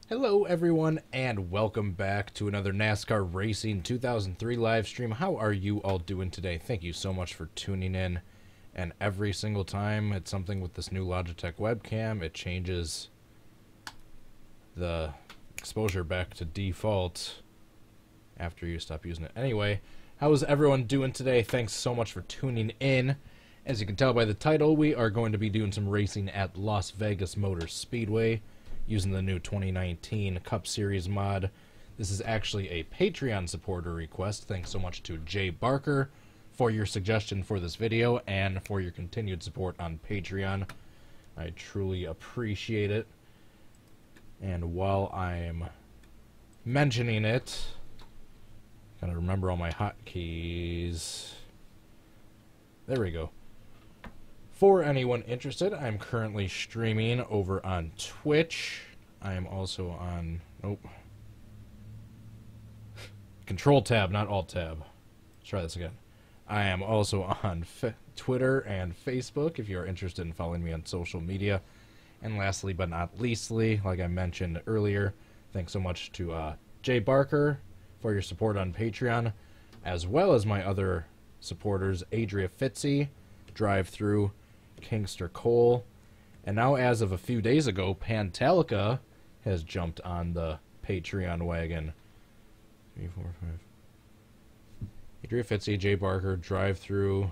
Hello everyone and welcome back to another NASCAR Racing 2003 live stream. How are you all doing today? Thank you so much for tuning in. And every single time it's something with this new Logitech webcam, it changes the exposure back to default after you stop using it. Anyway, how is everyone doing today? Thanks so much for tuning in. As you can tell by the title, we are going to be doing some racing at Las Vegas Motor Speedway using the new 2019 Cup Series mod. This is actually a Patreon supporter request. Thanks so much to Jay Barker for your suggestion for this video and for your continued support on Patreon. I truly appreciate it. And while I'm mentioning it, gotta remember all my hotkeys. There we go. For anyone interested, I'm currently streaming over on Twitch. I am also on... Control tab, not Alt tab. Let's try this again. I am also on Twitter and Facebook if you're interested in following me on social media. And lastly but not leastly, like I mentioned earlier, thanks so much to Jay Barker for your support on Patreon, as well as my other supporters, Adria Fitzy, Drive Through, Kingster Cole, and now as of a few days ago, Pantalica has jumped on the Patreon wagon. 3, 4, 5. Adria Fitzy, Jay Barker, Drive Through,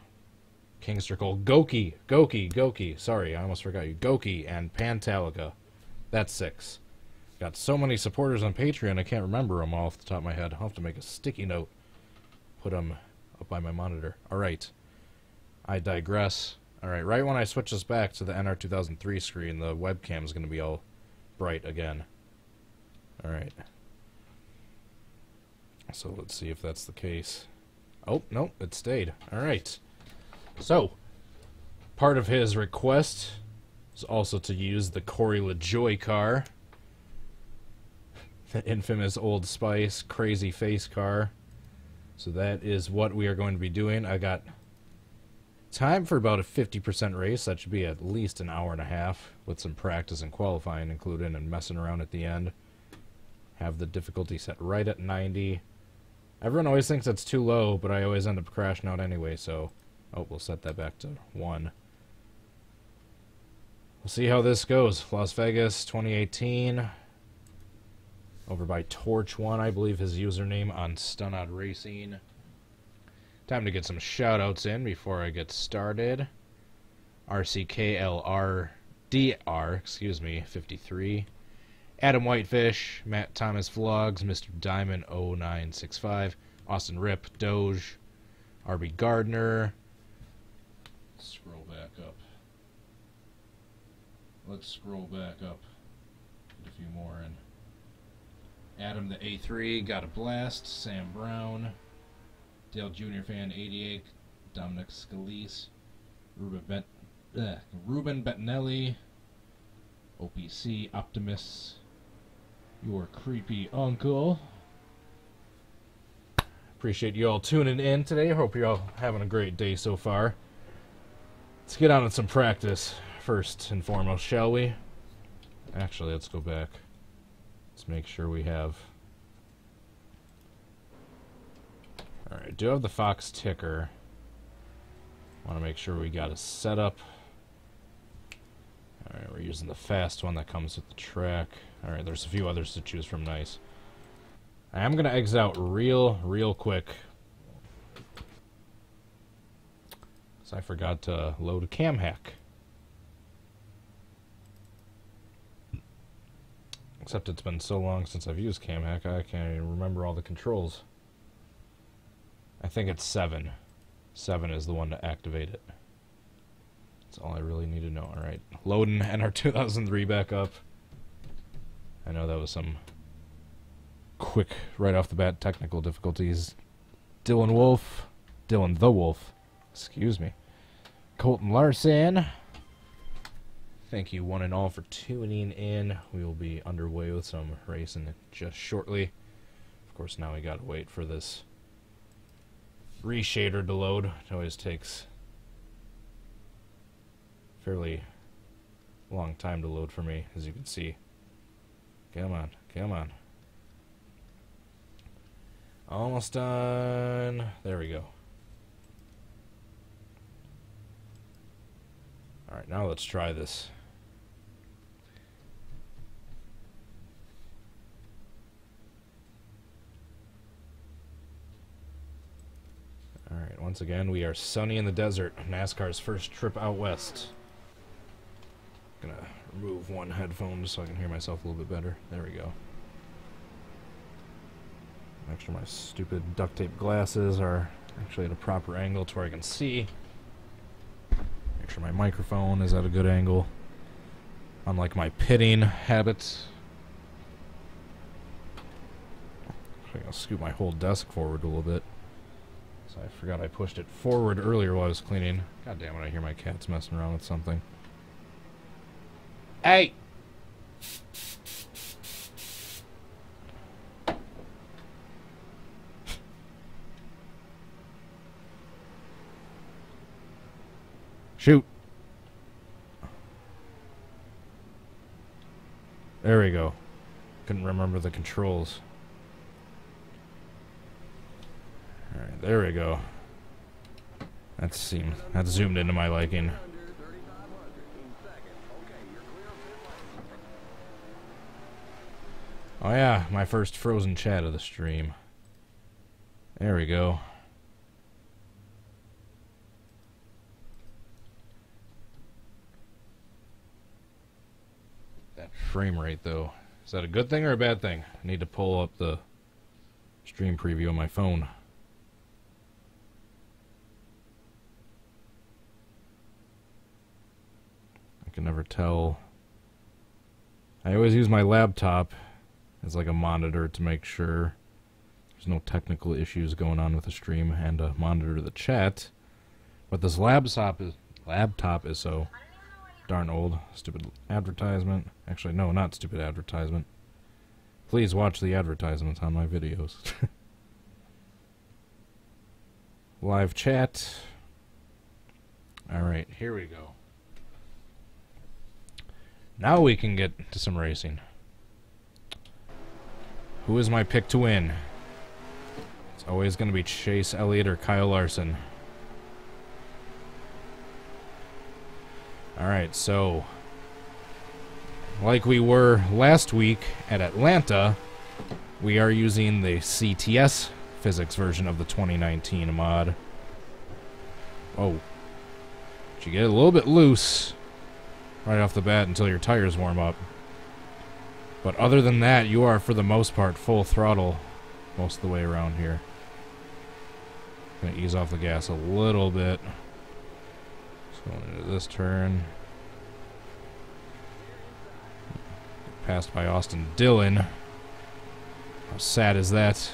Kingster Cole, Goki, sorry, I almost forgot you, Goki, and Pantalica. That's 6. Got so many supporters on Patreon, I can't remember them all off the top of my head. I'll have to make a sticky note, put them up by my monitor. Alright, I digress. Alright, right when I switch this back to the NR2003 screen, the webcam is going to be all bright again. Alright. So let's see if that's the case. Oh, no, it stayed. Alright. So, part of his request is also to use the Corey LaJoie car. The infamous Old Spice crazy face car. So that is what we are going to be doing. I got time for about a 50% race. That should be at least an hour and a half with some practice and qualifying included and messing around at the end. Have the difficulty set right at 90. Everyone always thinks that's too low, but I always end up crashing out anyway, so... Oh, we'll set that back to 1. We'll see how this goes. Las Vegas 2018. Over by Torch1, I believe his username on Stunod Racing. Time to get some shoutouts in before I get started. RCKLRDR, 53. Adam Whitefish, Matt Thomas Vlogs, Mr. Diamond 0965, Austin Rip, Doge, RB Gardner. Let's scroll back up. Let's scroll back up. Get a few more in. Adam the A3, Got a Blast, Sam Brown, Dale Jr. Fan 88, Dominic Scalise, Ruben Bettinelli, OPC Optimus, Your Creepy Uncle. Appreciate you all tuning in today. Hope you're all having a great day so far. Let's get on with some practice first and foremost, shall we? Actually, let's go back. Let's make sure we have... Alright, do have the Fox ticker. Want to make sure we got a setup. Alright, we're using the fast one that comes with the track. Alright, there's a few others to choose from. Nice. I am going to exit out real quick. So I forgot to load a cam hack. Except it's been so long since I've used cam hack, I can't even remember all the controls. I think it's 7. 7 is the one to activate it. That's all I really need to know. Alright, loading NR2003 back up. I know that was some quick, right off the bat, technical difficulties. Dylan the Wolf, excuse me. Colton Larson. Thank you one and all for tuning in. We will be underway with some racing just shortly. Of course, now we gotta wait for this reshader to load. It always takes fairly long time to load for me, as you can see. Come on, Come on. Almost done. There we go. Alright, now let's try this. Alright, once again, we are sunny in the desert. NASCAR's first trip out west. Gonna remove one headphone just so I can hear myself a little bit better. There we go. Make sure my stupid duct tape glasses are actually at a proper angle to where I can see. Make sure my microphone is at a good angle. Unlike my pitting habits. I'm gonna scoot my whole desk forward a little bit. So I forgot I pushed it forward earlier while I was cleaning. God damn it, I hear my cats messing around with something. Hey! Shoot! There we go. Couldn't remember the controls. Alright, there we go. That's zoomed into my liking. Oh yeah, my first frozen chat of the stream. There we go. That frame rate though. Is that a good thing or a bad thing? I need to pull up the stream preview on my phone. I can never tell. I always use my laptop as like a monitor to make sure there's no technical issues going on with the stream and monitor the chat. But this laptop is so darn old. Stupid advertisement. Actually, no, not stupid advertisement. Please watch the advertisements on my videos. Live chat. Alright, here we go. Now we can get to some racing. Who is my pick to win? It's always going to be Chase Elliott or Kyle Larson. Alright, so like we were last week at Atlanta, we are using the CTS physics version of the 2019 mod. Oh. But you get a little bit loose right off the bat until your tires warm up. But other than that, you are, for the most part, full throttle most of the way around here. Gonna ease off the gas a little bit. Just going into this turn. Passed by Austin Dillon. How sad is that?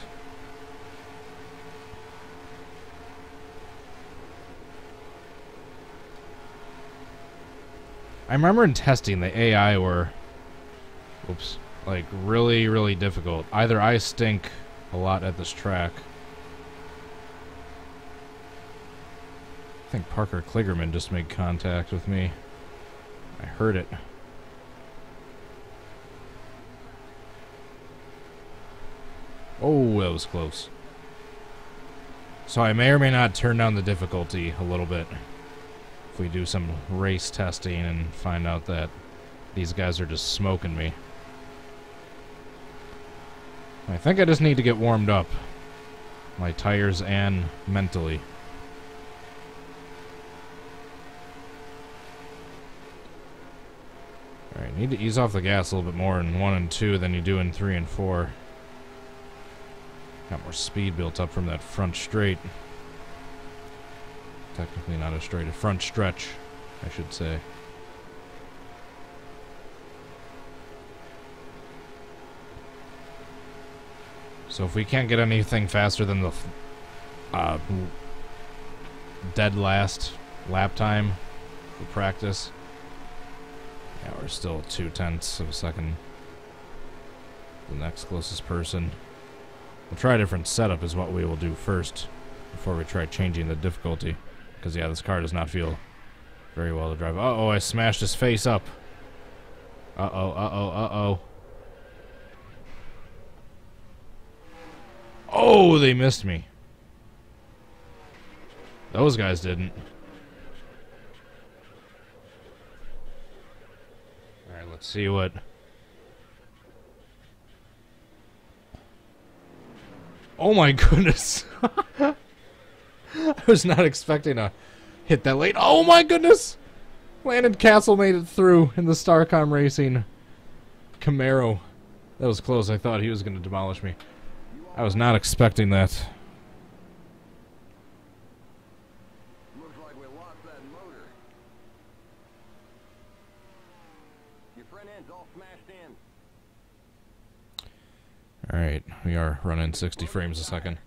I remember in testing, the AI were, oops, like really, really difficult. Either I stink a lot at this track. I think Parker Kligerman just made contact with me. I heard it. Oh, that was close. So I may or may not turn down the difficulty a little bit if we do some race testing and find out that these guys are just smoking me. I think I just need to get warmed up. My tires and mentally. Alright, need to ease off the gas a little bit more in 1 and 2 than you do in 3 and 4. Got more speed built up from that front straight. Technically not a straight, a front stretch, I should say. So if we can't get anything faster than the dead last lap time for practice, yeah, we're still 0.2 of a second. The next closest person. We'll try a different setup is what we will do first before we try changing the difficulty. Because, yeah, this car does not feel very well to drive. Uh-oh, I smashed his face up. Uh-oh, uh-oh, uh-oh. Oh, they missed me. Those guys didn't. Alright, let's see what... Oh my goodness. I was not expecting to hit that late. Oh my goodness. Landon Castle made it through in the Starcom Racing Camaro. That was close. I thought he was going to demolish me. I was not expecting that. Looks like we lost that motor. Your front end's all smashed in. Alright, we are running 60 frames a second.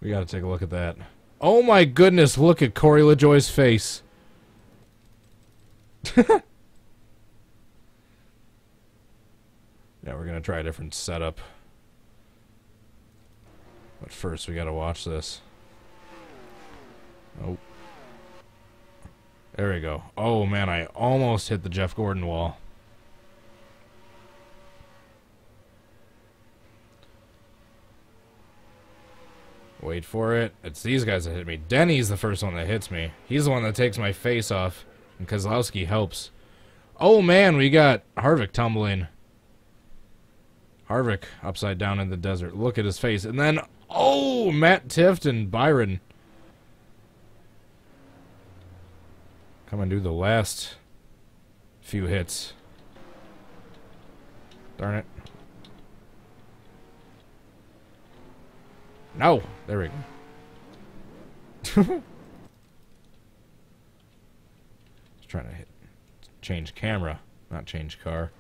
We gotta take a look at that. Oh my goodness, look at Corey LaJoie's face. Yeah, we're gonna try a different setup. But first we gotta watch this. Oh. There we go. Oh man, I almost hit the Jeff Gordon wall. Wait for it. It's these guys that hit me. Denny's the first one that hits me. He's the one that takes my face off. And Kozlowski helps. Oh man, we got Harvick tumbling. Harvick upside down in the desert. Look at his face. And then, oh, Matt Tifft and Byron. Come and do the last few hits. Darn it. No! There we go. Just trying to change camera, not change car.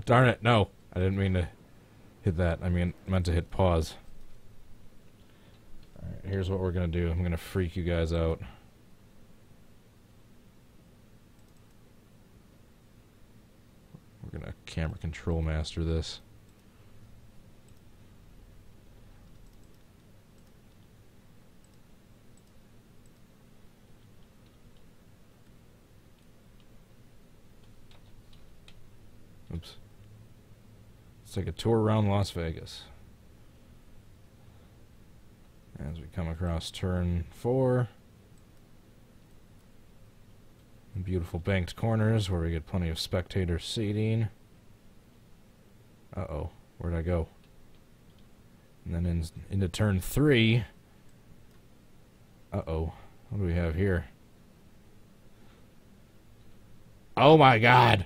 Darn it, no. I didn't mean to hit that. I meant to hit pause. Alright, here's what we're going to do. I'm going to freak you guys out. We're going to camera control master this. Oops. Let's take a tour around Las Vegas. As we come across turn 4. Beautiful banked corners where we get plenty of spectator seating. Uh-oh. Where'd I go? And then into turn 3. Uh-oh. What do we have here? Oh my god!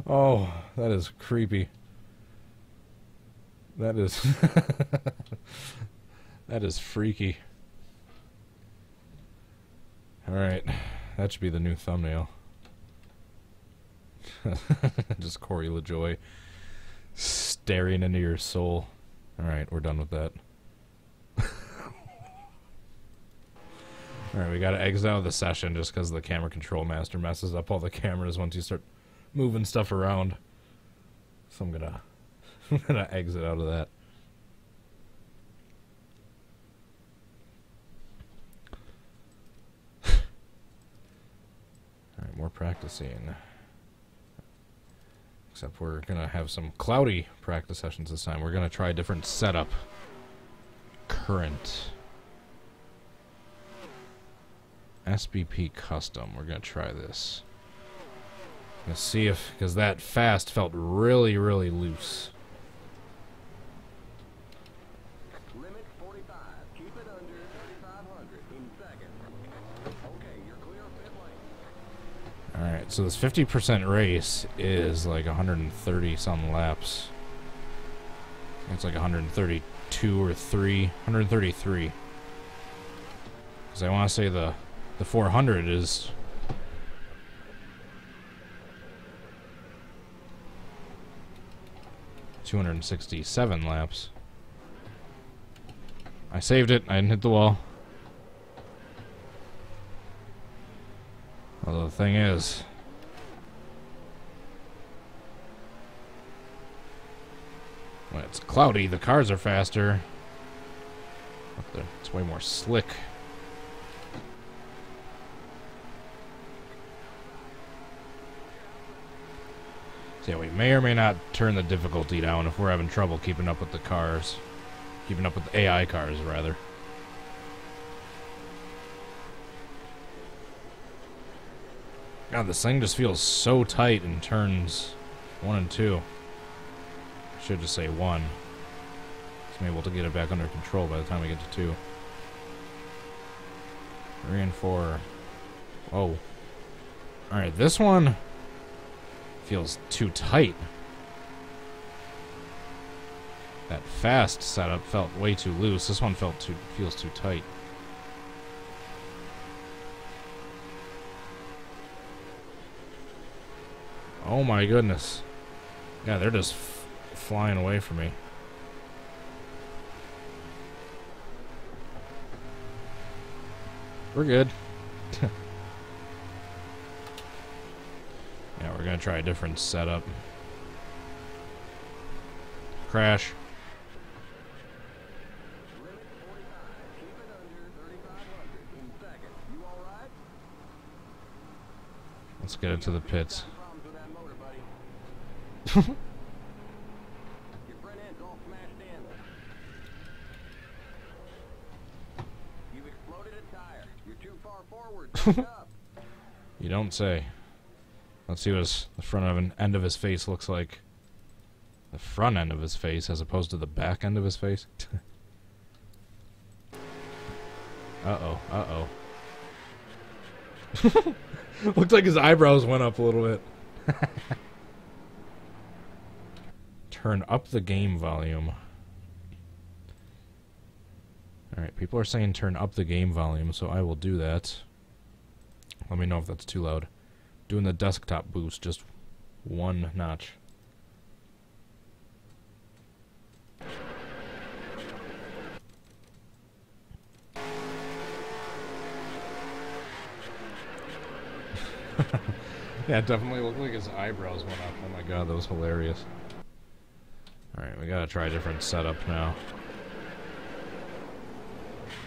Oh, that is creepy. That is that is freaky. Alright, that should be the new thumbnail. Just Corey LaJoie staring into your soul. Alright, we're done with that. Alright, we gotta exit out of the session just because the camera control master messes up all the cameras once you start moving stuff around. So I'm gonna exit out of that. Alright, more practicing. Except we're gonna have some cloudy practice sessions this time. We're gonna try a different setup. Current. SBP custom. We're gonna try this. Let's see if, because that fast felt really, really loose. Limit 45. Keep it under 3,500 in seconds. Okay, you're clear of pit lane. Alright, so this 50% race is like 130 some laps. It's like 132 or 133. Because I want to say the 400 is 267 laps. I saved it. I didn't hit the wall. Although the thing is, It's cloudy. The cars are faster. It's way more slick. So yeah, we may or may not turn the difficulty down if we're having trouble keeping up with the cars. Keeping up with the AI cars, rather. God, this thing just feels so tight in turns 1 and 2. I should just say 1. So I'm able to get it back under control by the time we get to 2. 3 and 4. Oh. Alright, this one feels too tight. That fast setup felt way too loose. This one feels too tight. Oh my goodness. Yeah, they're just flying away from me. We're good. Yeah, we're gonna try a different setup. Crash. Let's get it to the pits. Your front end's all smashed in. You've exploded a tire. You're too far forward. Back up. You don't say. Let's see what the front end of his face looks like. The front end of his face as opposed to the back end of his face. Uh-oh, uh-oh. Looks like his eyebrows went up a little bit. Turn up the game volume. Alright, people are saying turn up the game volume, so I will do that. Let me know if that's too loud. Doing the desktop boost, just 1 notch. Yeah, it definitely looked like his eyebrows went up. Oh my god, that was hilarious. Alright, we gotta try a different setup now.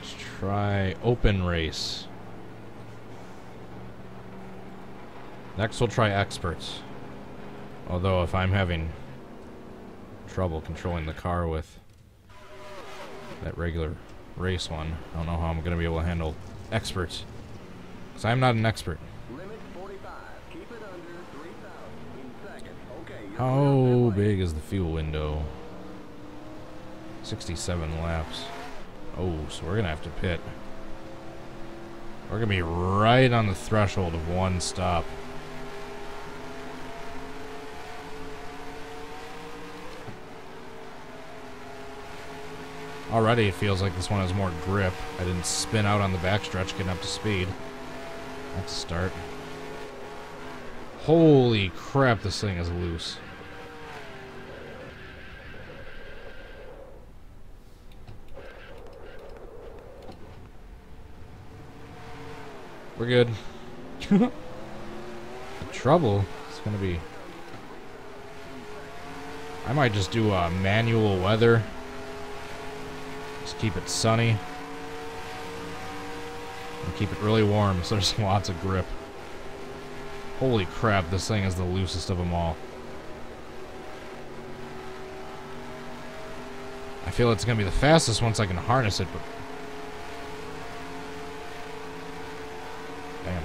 Let's try open race. Next we'll try experts. Although if I'm having trouble controlling the car with that regular race one, I don't know how I'm gonna be able to handle experts. Because I'm not an expert. Limit 45. Keep it under 3,000 in second. Okay. How big is the fuel window? 67 laps. Oh, so we're gonna have to pit. We're gonna be right on the threshold of 1 stop. Already it feels like this one has more grip. I didn't spin out on the backstretch getting up to speed. Let's start. Holy crap, this thing is loose. We're good. The trouble is going to be... I might just do manual weather. Just keep it sunny. And keep it really warm so there's lots of grip. Holy crap, this thing is the loosest of them all. I feel it's going to be the fastest once I can harness it, but... Damn.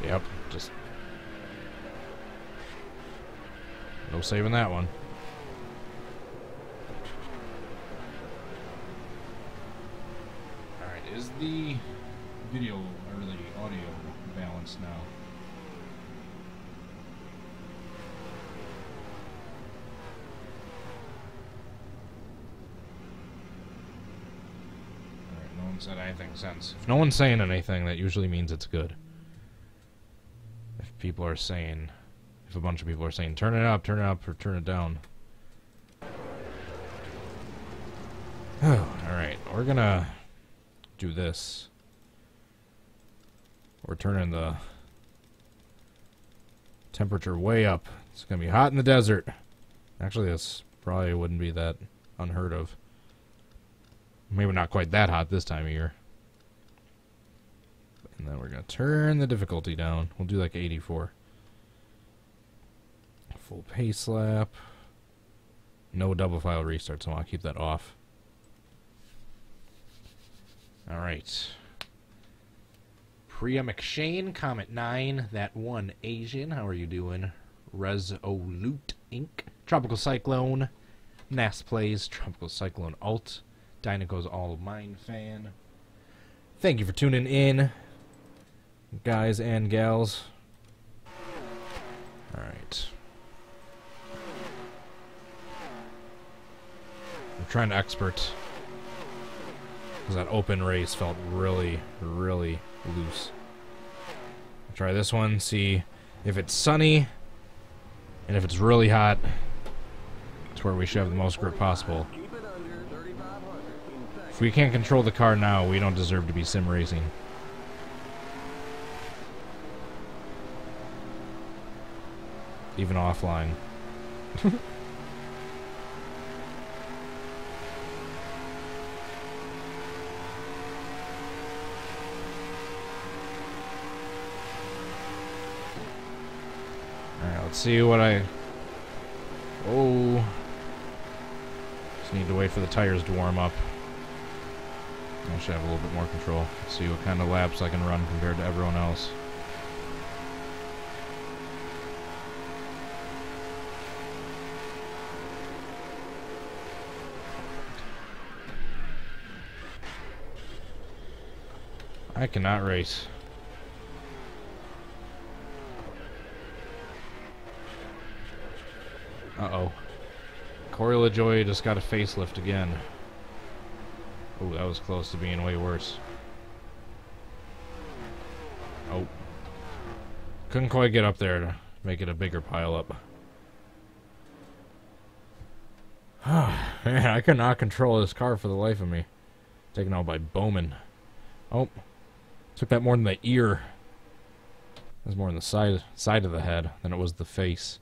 Yep, just... No saving that one. Alright, is the video or the audio balanced now? Alright, no one said anything since. If no one's saying anything, that usually means it's good. If people are saying... If a bunch of people are saying, turn it up, or turn it down. Alright, we're gonna do this. We're turning the temperature way up. It's gonna be hot in the desert. Actually, this probably wouldn't be that unheard of. Maybe not quite that hot this time of year. And then we're going to turn the difficulty down. We'll do like 84. Full pace lap. No double file restarts. I want to keep that off. Alright. Priya McShane, Comet 9, That One Asian. How are you doing? Resolute Inc. Tropical Cyclone. Nas Plays. Tropical Cyclone Alt. Dynaco's All Mine Fan. Thank you for tuning in, guys and gals. Alright. I'm trying to expert, because that open race felt really, really loose. I'll try this one, see if it's sunny, and if it's really hot, it's where we should have the most grip possible. If we can't control the car now, we don't deserve to be sim racing. Even offline. Alright, let's see what I... Oh. Just need to wait for the tires to warm up. I should have a little bit more control. Let's see what kind of laps I can run compared to everyone else. I cannot race. Uh-oh. Corey LaJoy just got a facelift again. Oh, that was close to being way worse. Oh. Couldn't quite get up there to make it a bigger pile up. Man, I cannot control this car for the life of me. Taken out by Bowman. Oh. Took that more than the ear. It was more on the side of the head than it was the face.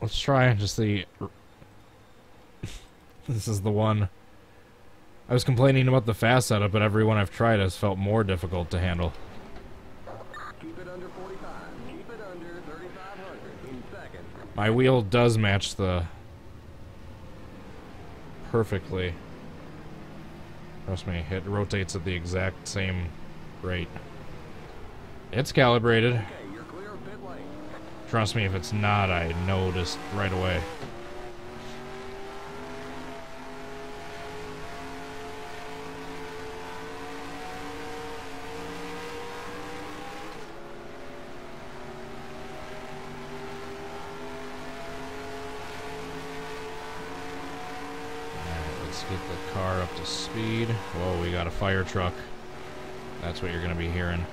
Let's try just the... This is the one. I was complaining about the fast setup, but every one I've tried has felt more difficult to handle. Keep it under 45. Keep it under 3,500 in second. My wheel does match the... perfectly. Trust me, it rotates at the exact same rate. It's calibrated. Okay, you're clear of pit lane. Trust me, if it's not, I noticed right away. Get the car up to speed. Whoa, we got a fire truck. That's what you're going to be hearing.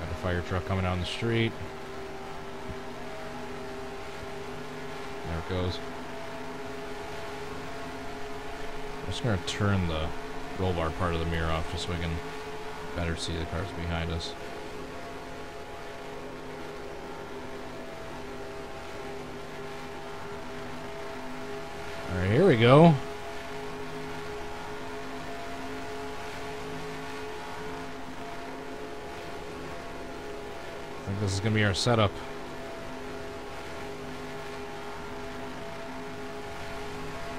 Got a fire truck coming down the street. There it goes. I'm just going to turn the roll bar part of the mirror off just so we can better see the cars behind us. Alright, here we go. I think this is going to be our setup.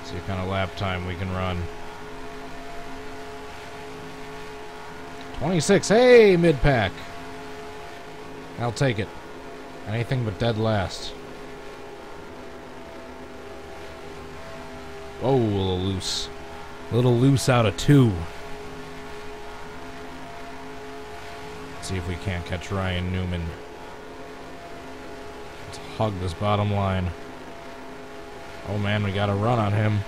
See what kind of lap time we can run. 26, hey, mid-pack. I'll take it. Anything but dead last. Oh, a little loose. A little loose out of 2. Let's see if we can't catch Ryan Newman. Let's hug this bottom line. Oh man, we got a run on him.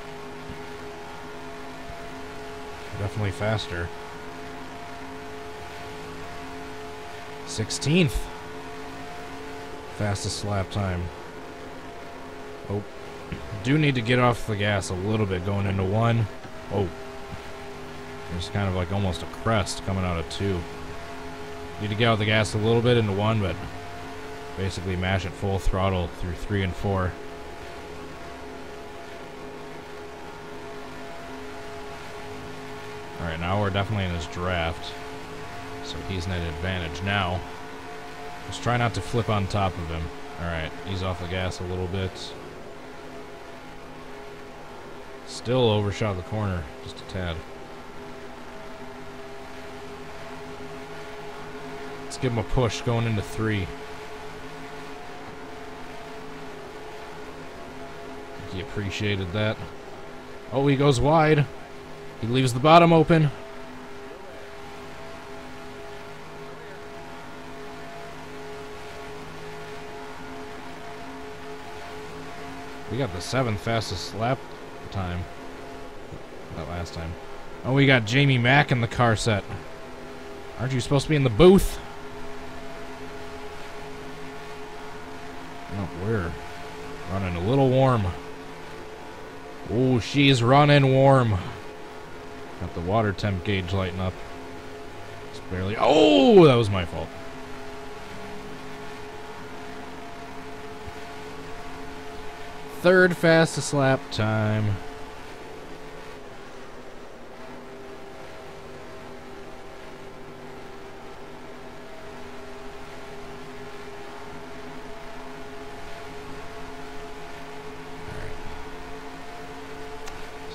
Definitely faster. 16th. Fastest lap time. Oh. Do need to get off the gas a little bit going into 1. Oh. There's kind of like almost a crest coming out of 2. Need to get out the gas a little bit into 1, but basically mash it full throttle through 3 and 4. Alright, now we're definitely in his draft. So he's at an advantage now. Just try not to flip on top of him. Alright, ease off the gas a little bit. Still overshot the corner, just a tad. Let's give him a push going into 3. He appreciated that. Oh, he goes wide. He leaves the bottom open. We got the 7th fastest lap time. Not last time. Oh, we got Jamie Mack in the car set. Aren't you supposed to be in the booth? Oh, we're running a little warm. Oh, she's running warm. Got the water temp gauge lighting up. It's barely... Oh, that was my fault. Third fastest lap time.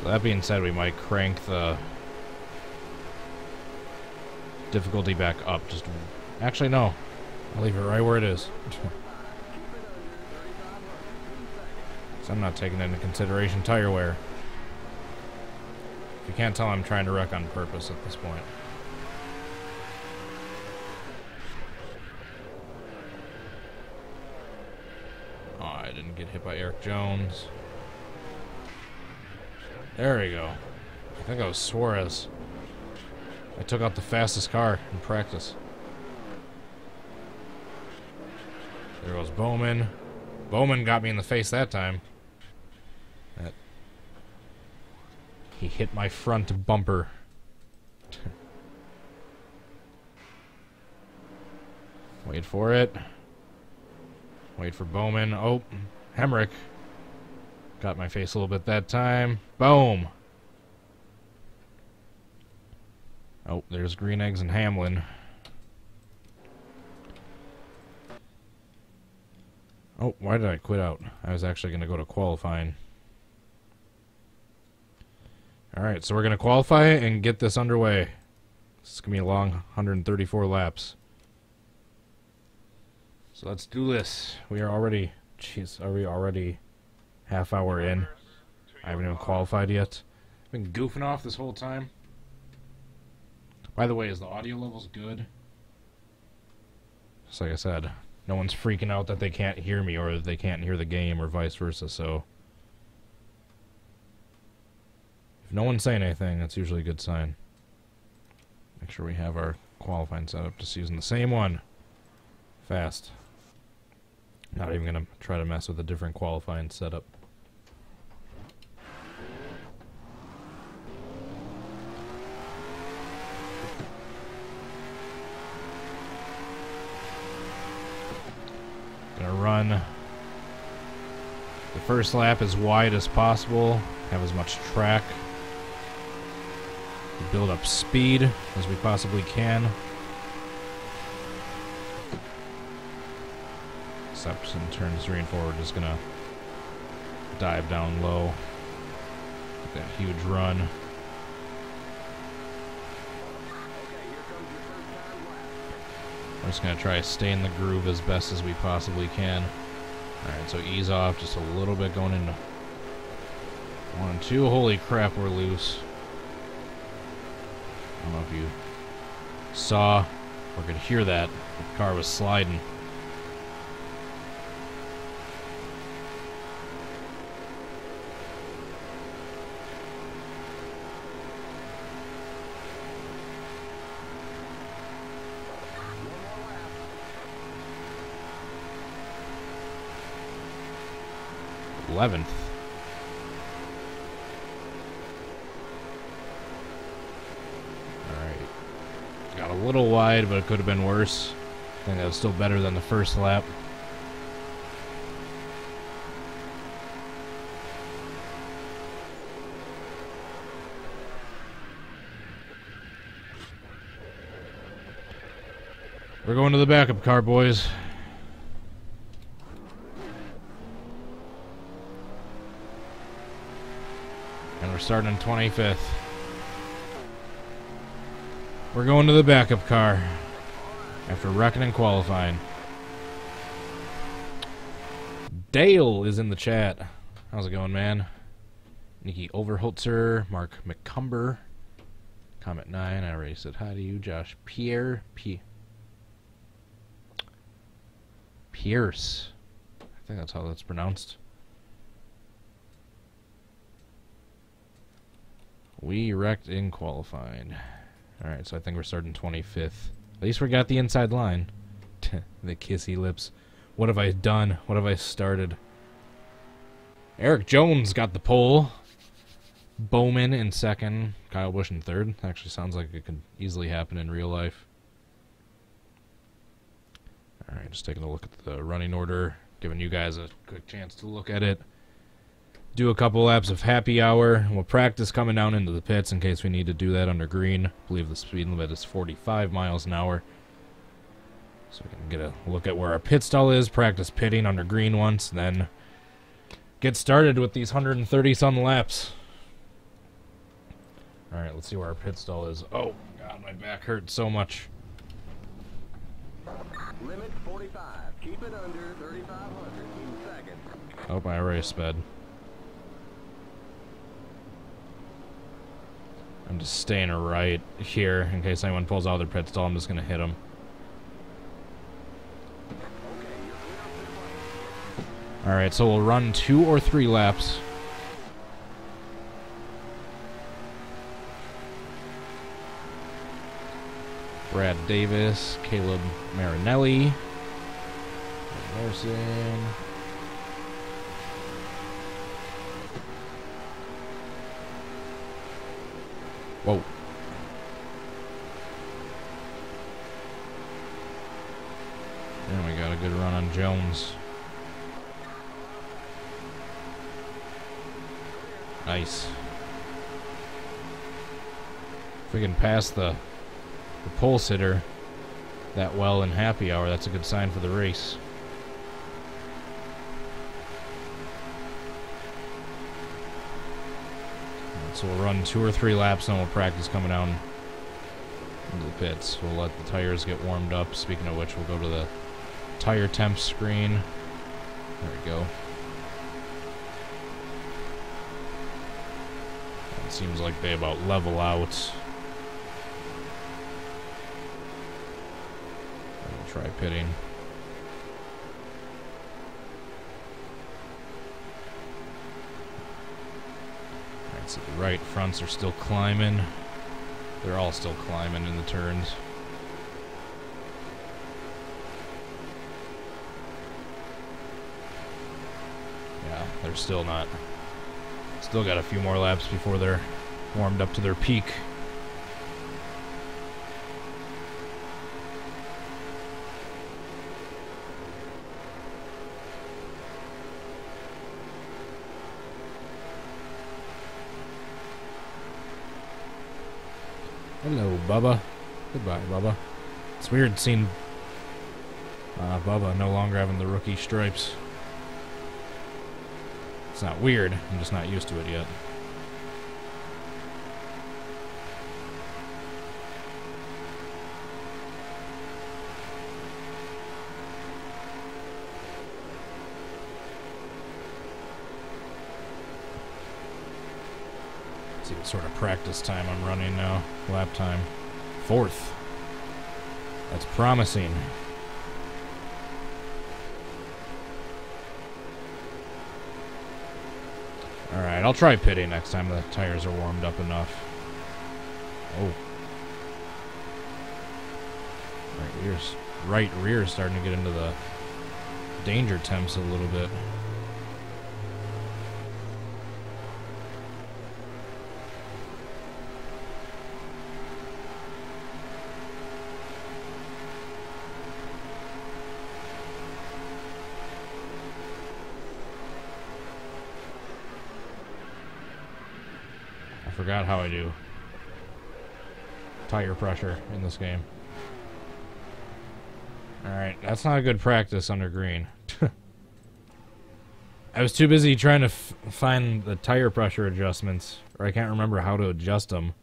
So that being said, we might crank the difficulty back up. Just actually, no. I'll leave it right where it is. So I'm not taking into consideration tire wear. If you can't tell, I'm trying to wreck on purpose at this point. Oh, I didn't get hit by Eric Jones. There we go. I think that was Suarez. I took out the fastest car in practice. There goes Bowman. Bowman got me in the face that time. He hit my front bumper. Wait for it. Wait for Bowman. Oh, Hemrick. Got my face a little bit that time. Boom. Oh, there's Green Eggs and Hamlin. Oh, why did I quit out? I was actually going to go to qualifying. Alright, so we're going to qualify and get this underway. This is going to be a long 134 laps. So let's do this. We are already... Jeez, are we already half hour in? I haven't even qualified yet. I've been goofing off this whole time. By the way, is the audio levels good? Just like I said, no one's freaking out that they can't hear me or that they can't hear the game or vice versa, so... If no one's saying anything, that's usually a good sign. Make sure we have our qualifying setup, just using the same one. Fast. Not even going to try to mess with a different qualifying setup. Gonna run the first lap as wide as possible, have as much track, build up speed as we possibly can. Except in turns 3 and 4, we're just gonna dive down low. Get that huge run. We're just gonna try to stay in the groove as best as we possibly can. Alright, so ease off just a little bit going into 1 and 2. Holy crap, we're loose. I don't know if you saw or could hear that. The car was sliding. th. little wide, but it could have been worse. I think that was still better than the first lap. We're going to the backup car, boys. And we're starting in 25th. We're going to the backup car after wrecking and qualifying. Dale is in the chat. How's it going, man? Nikki Overholtzer, Mark McCumber, Comment 9. I already said hi to you, Josh Pierce. I think that's how that's pronounced. We wrecked in qualifying. Alright, so I think we're starting 25th. At least we got the inside line. The kissy lips. What have I done? What have I started? Eric Jones got the pole. Bowman in second. Kyle Busch in third. Actually sounds like it could easily happen in real life. Alright, just taking a look at the running order. Giving you guys a quick chance to look at it. Do a couple laps of happy hour. We'll practice coming down into the pits in case we need to do that under green. I believe the speed limit is 45 miles an hour. So we can get a look at where our pit stall is, practice pitting under green once, then get started with these 130-some laps. Alright, let's see where our pit stall is. Oh, God, my back hurts so much. Limit 45. Keep it under 3,500 in second. Oh, I already sped. I'm just staying right here in case anyone pulls out of their pit stall. I'm just going to hit them. Alright, so we'll run 2 or 3 laps. Brad Davis, Caleb Marinelli, Larson. Whoa. And we got a good run on Jones. Nice. If we can pass the pole sitter that well in happy hour, that's a good sign for the race. So we'll run 2 or 3 laps and we'll practice coming down into the pits. We'll let the tires get warmed up. Speaking of which, we'll go to the tire temp screen. There we go. It seems like they about level out. We'll try pitting. So the right fronts are still climbing. They're all still climbing in the turns. Yeah, they're still not. Still got a few more laps before they're warmed up to their peak. Hello, Bubba. Goodbye, Bubba. It's weird seeing Bubba no longer having the rookie stripes. It's not weird, I'm just not used to it yet. See what sort of practice time I'm running now. Lap time. 4th. That's promising. Alright, I'll try pitting next time the tires are warmed up enough. Oh. Right rear is starting to get into the danger temps a little bit. forgot how I do tire pressure in this game. Alright, that's not a good practice under green. I was too busy trying to find the tire pressure adjustments, or I can't remember how to adjust them.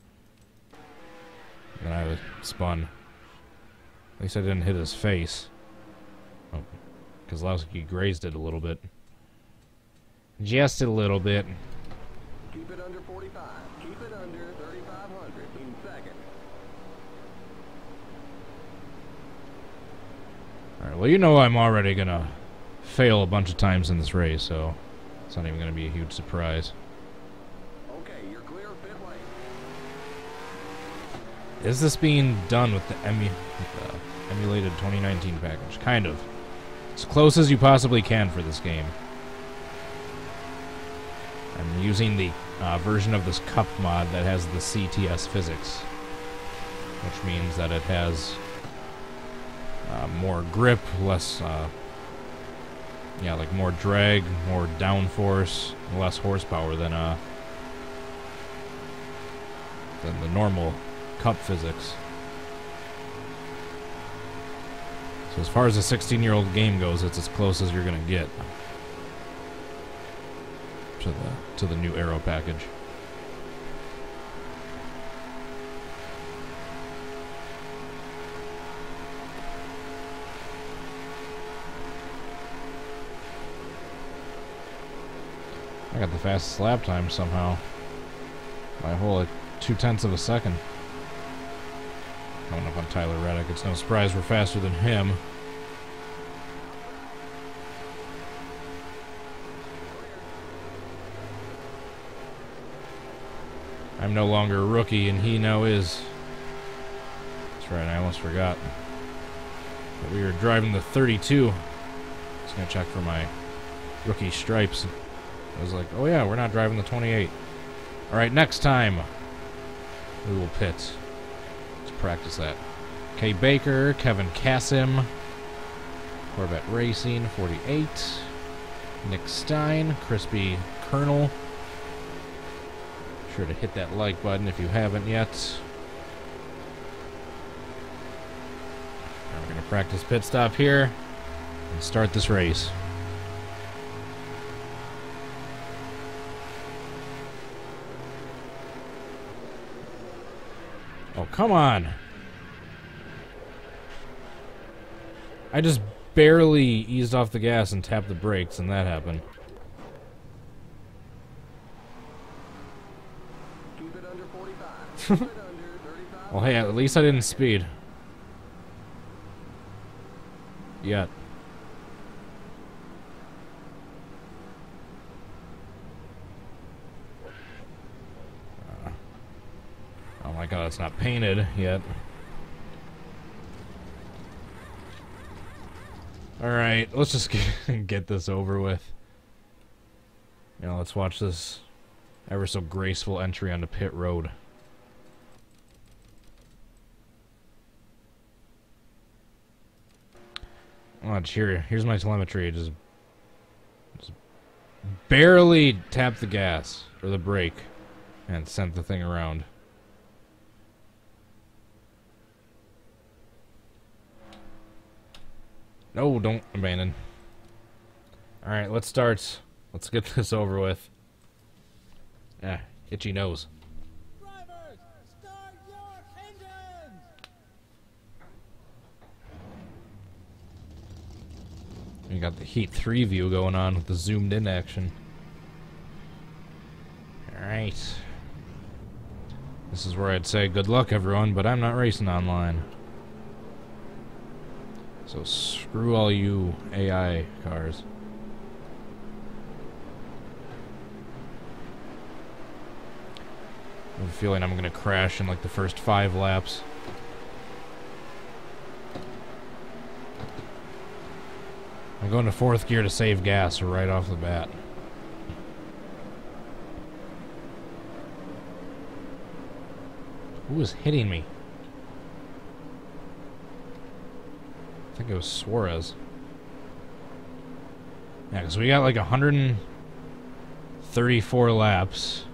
And I was spun. At least I didn't hit his face. Oh, Kozlowski grazed it a little bit. Just a little bit. Keep it under 45. Keep it under 3,500 in second. Alright, well, you know I'm already gonna fail a bunch of times in this race, so it's not even gonna be a huge surprise. Okay, you're clear of pit lane. Is this being done with the emulated 2019 package? Kind of. As close as you possibly can for this game. I'm using the version of this cup mod that has the CTS physics, which means that it has more grip, less, yeah, like more drag, more downforce, less horsepower than the normal cup physics. So as far as a 16-year-old game goes, it's as close as you're gonna get to the new Aero package. I got the fastest lap time somehow by a whole 0.2 of a second. Coming up on Tyler Reddick. It's no surprise we're faster than him. I'm no longer a rookie, and he now is. That's right, I almost forgot. But we were driving the 32. Just gonna check for my rookie stripes. I was like, oh yeah, we're not driving the 28. Alright, next time we will pit. Let's practice that. Kay Baker, Kevin Kassim, Corvette Racing, 48. Nick Stein, Crispy Colonel. Sure to hit that like button if you haven't yet. Now we're going to practice pit stop here and start this race. Oh, come on. I just barely eased off the gas and tapped the brakes, and that happened. Keep it under 45. Keep it under 35. Well, hey, at least I didn't speed. Yet. Oh my god, it's not painted yet. Alright, let's just get this over with. You know, let's watch this ever so graceful entry onto pit road. Watch here. Here's my telemetry. Just barely tapped the gas or the brake and sent the thing around. No, don't abandon. Alright, let's start. Let's get this over with. Ah, itchy nose. Drivers, start your engines! You got the Heat 3 view going on with the zoomed in action. Alright. This is where I'd say good luck, everyone, but I'm not racing online. So screw all you AI cars. I have a feeling I'm gonna crash in like the first 5 laps. I'm going to 4th gear to save gas right off the bat. Who was hitting me? I think it was Suarez. Yeah, because we got like 134 laps.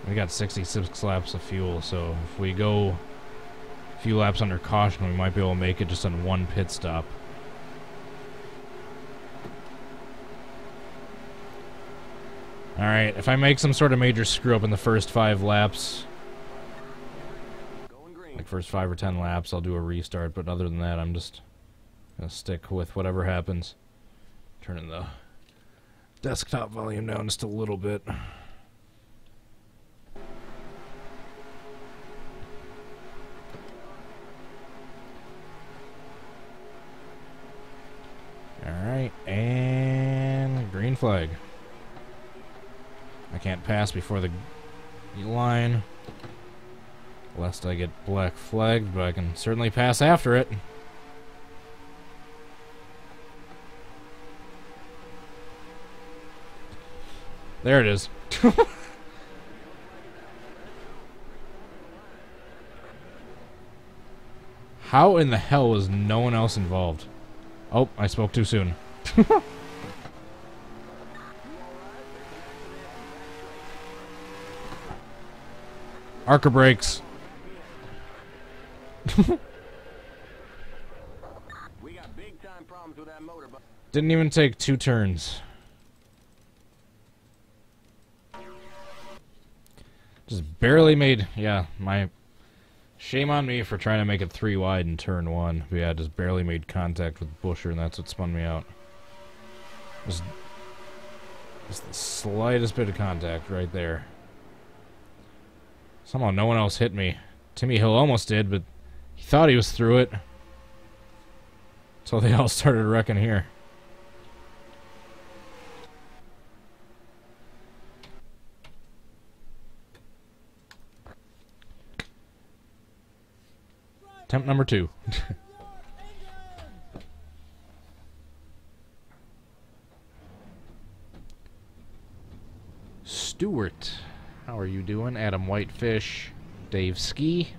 We got 66 laps of fuel, so if we go a few laps under caution, we might be able to make it just on one pit stop. Alright, if I make some sort of major screw up in the first 5 laps, like first 5 or 10 laps, I'll do a restart, but other than that, I'm just gonna stick with whatever happens. Turning the desktop volume down just a little bit. Alright, and green flag. I can't pass before the line, lest I get black flagged, but I can certainly pass after it. There it is. How in the hell was no one else involved? Oh, I spoke too soon. Arca brakes. We got big time problems with that motor, but Didn't even take 2 turns. Just barely made, yeah, my shame on me for trying to make it 3 wide in turn 1. But yeah, just barely made contact with Busher, and that's what spun me out. Just the slightest bit of contact right there. Somehow no one else hit me. Timmy Hill almost did, but he thought he was through it. So they all started wrecking here. Attempt number 2. Stewart, how are you doing? Adam Whitefish, Dave Ski.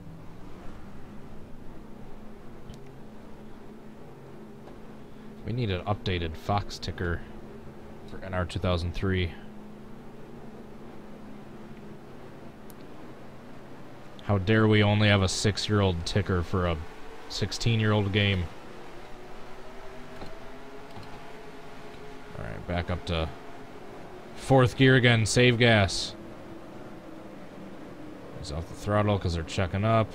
We need an updated Fox ticker for NR2003. How dare we only have a 6-year-old ticker for a 16-year-old game. Alright, back up to 4th gear again, save gas. He's off the throttle because they're checking up.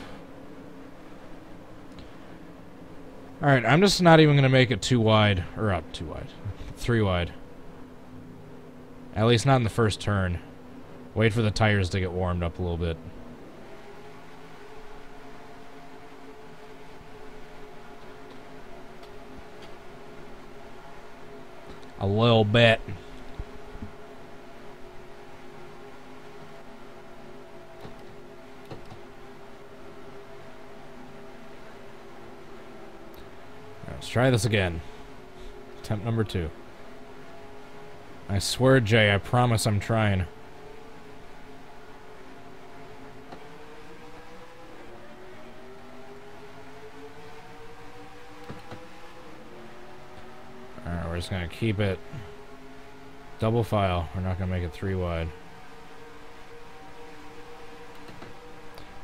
Alright, I'm just not even going to make it 2 wide. Or up 2 wide. 3 wide. At least not in the first turn. Wait for the tires to get warmed up a little bit. A little bit. Let's try this again. Attempt number 2. I swear, Jay, I promise I'm trying. Alright, we're just gonna keep it double file. We're not gonna make it 3 wide.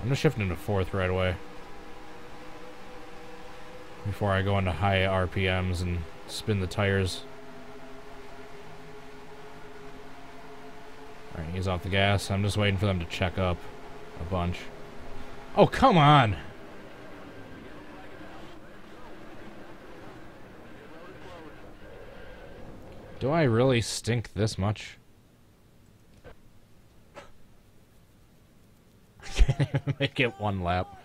I'm just shifting to 4th right away, before I go into high RPMs and spin the tires. Alright, he's off the gas. I'm just waiting for them to check up a bunch. Oh, come on! Do I really stink this much? I can't even make it 1 lap.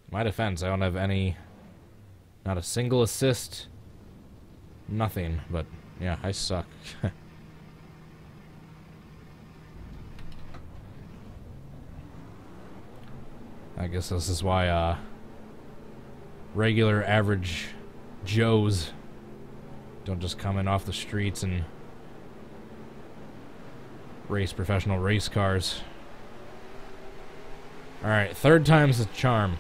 In my defense, I don't have any, not a single assist, nothing, but yeah, I suck. I guess this is why regular average Joes don't just come in off the streets and race professional race cars. Alright, 3rd time's the charm.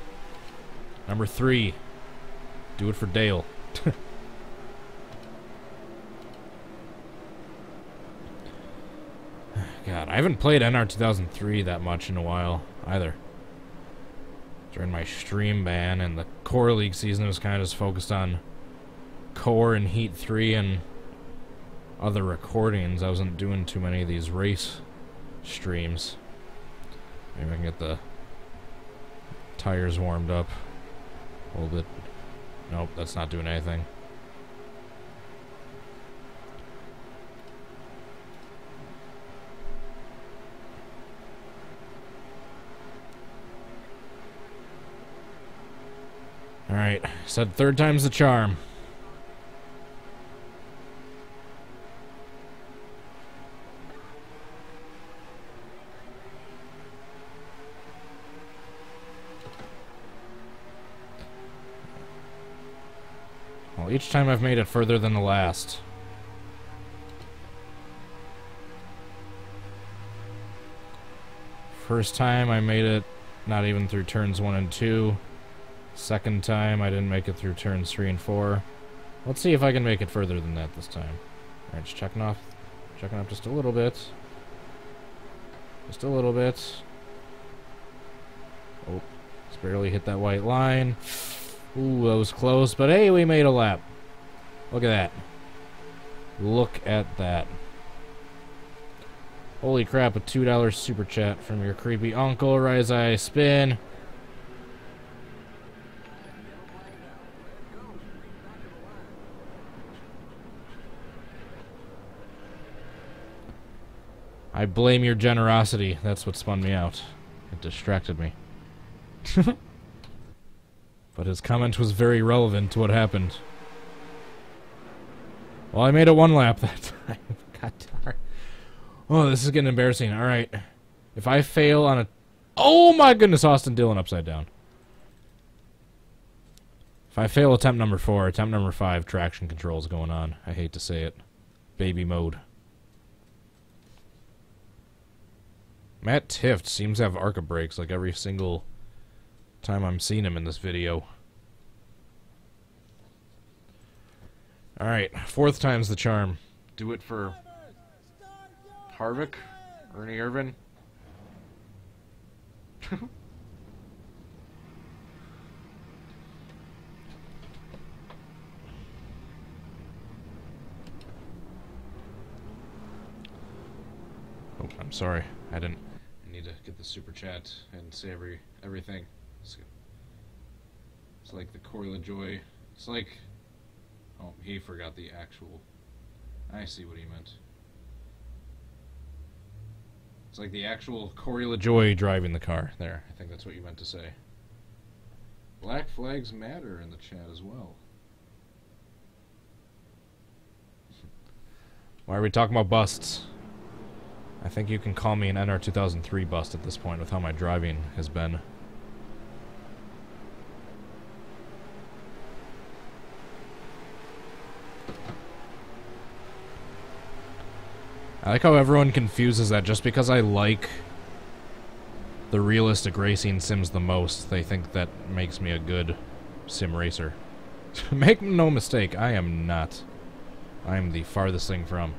Number 3. Do it for Dale. I haven't played NR2003 that much in a while either. During my stream ban, and the Core League season was kind of just focused on Core and Heat 3 and other recordings. I wasn't doing too many of these race streams. Maybe I can get the tires warmed up a little bit. Nope, that's not doing anything. Alright, said third time's the charm. Well, each time I've made it further than the last. First time I made it not even through turns 1 and 2. Second time I didn't make it through turns 3 and 4. Let's see if I can make it further than that this time. Alright, just checking up just a little bit. Just a little bit. Oh, just barely hit that white line. Ooh, that was close, but hey, we made a lap. Look at that. Look at that. Holy crap, a $2 super chat from your creepy uncle. Rise I spin. I blame your generosity. That's what spun me out. It distracted me. But his comment was very relevant to what happened. Well, I made it 1 lap that time. God darn. Oh, this is getting embarrassing. Alright. If I fail on a... Oh my goodness, Austin Dillon upside down. If I fail attempt number 4, attempt number 5, traction control is going on. I hate to say it. Baby mode. Matt Tift seems to have ARCA brakes like every single time I'm seeing him in this video. Alright, 4th time's the charm. Do it for Harvick? Ernie Irvin? Oh, I'm sorry. I need to get the super chat and say everything. It's like the coil of joy. It's like... Oh, he forgot the actual... I see what he meant. It's like the actual Corey LaJoy driving the car. There, I think that's what you meant to say. Black flags matter in the chat as well. Why are we talking about busts? I think you can call me an NR2003 bust at this point with how my driving has been. I like how everyone confuses that just because I like the realistic racing sims the most, they think that makes me a good sim racer. Make no mistake, I am not. I am the farthest thing from.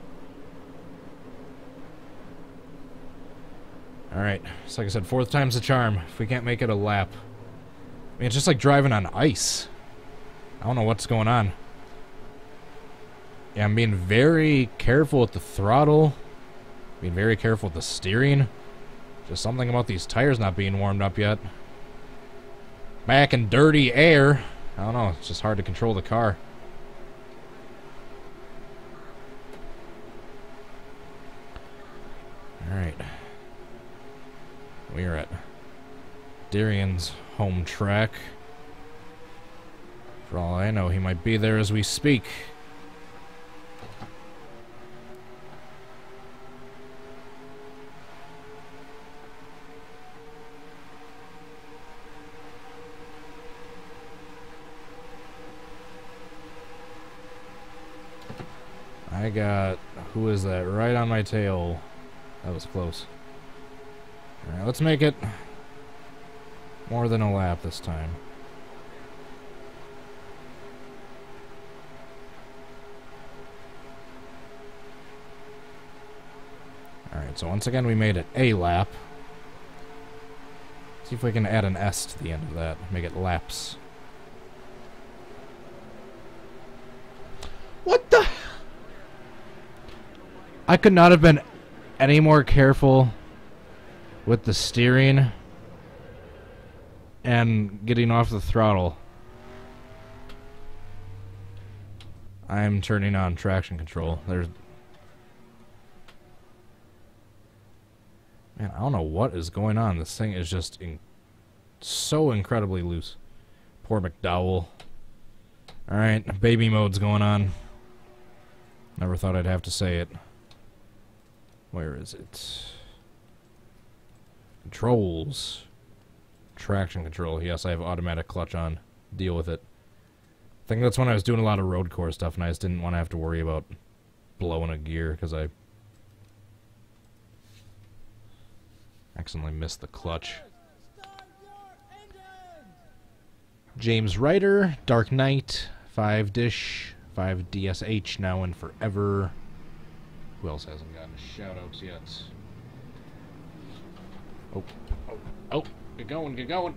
Alright, so like I said, 4th time's the charm. If we can't make it a lap. I mean, it's just like driving on ice. I don't know what's going on. Yeah, I'm being very careful with the throttle. Being very careful with the steering. Just something about these tires not being warmed up yet. Back in dirty air. I don't know, it's just hard to control the car. Alright. We are at Darian's home track. For all I know, he might be there as we speak. I got... Who is that? Right on my tail. That was close. Alright, let's make it more than a lap this time. Alright, Alright, so once again we made it a lap. See if we can add an S to the end of that. Make it laps. What the? I could not have been any more careful with the steering and getting off the throttle. I'm turning on traction control. There's... Man, I don't know what is going on. This thing is just so incredibly loose. Poor McDowell. Alright, baby mode's going on. Never thought I'd have to say it. Where is it? Controls. Traction control. Yes, I have automatic clutch on. Deal with it. I think that's when I was doing a lot of road course stuff and I just didn't want to have to worry about blowing a gear because I accidentally missed the clutch. Start your engines! James Ryder, Dark Knight, 5-dish, 5DSH now and forever. Who else hasn't gotten shoutouts yet? Oh, get going, get going.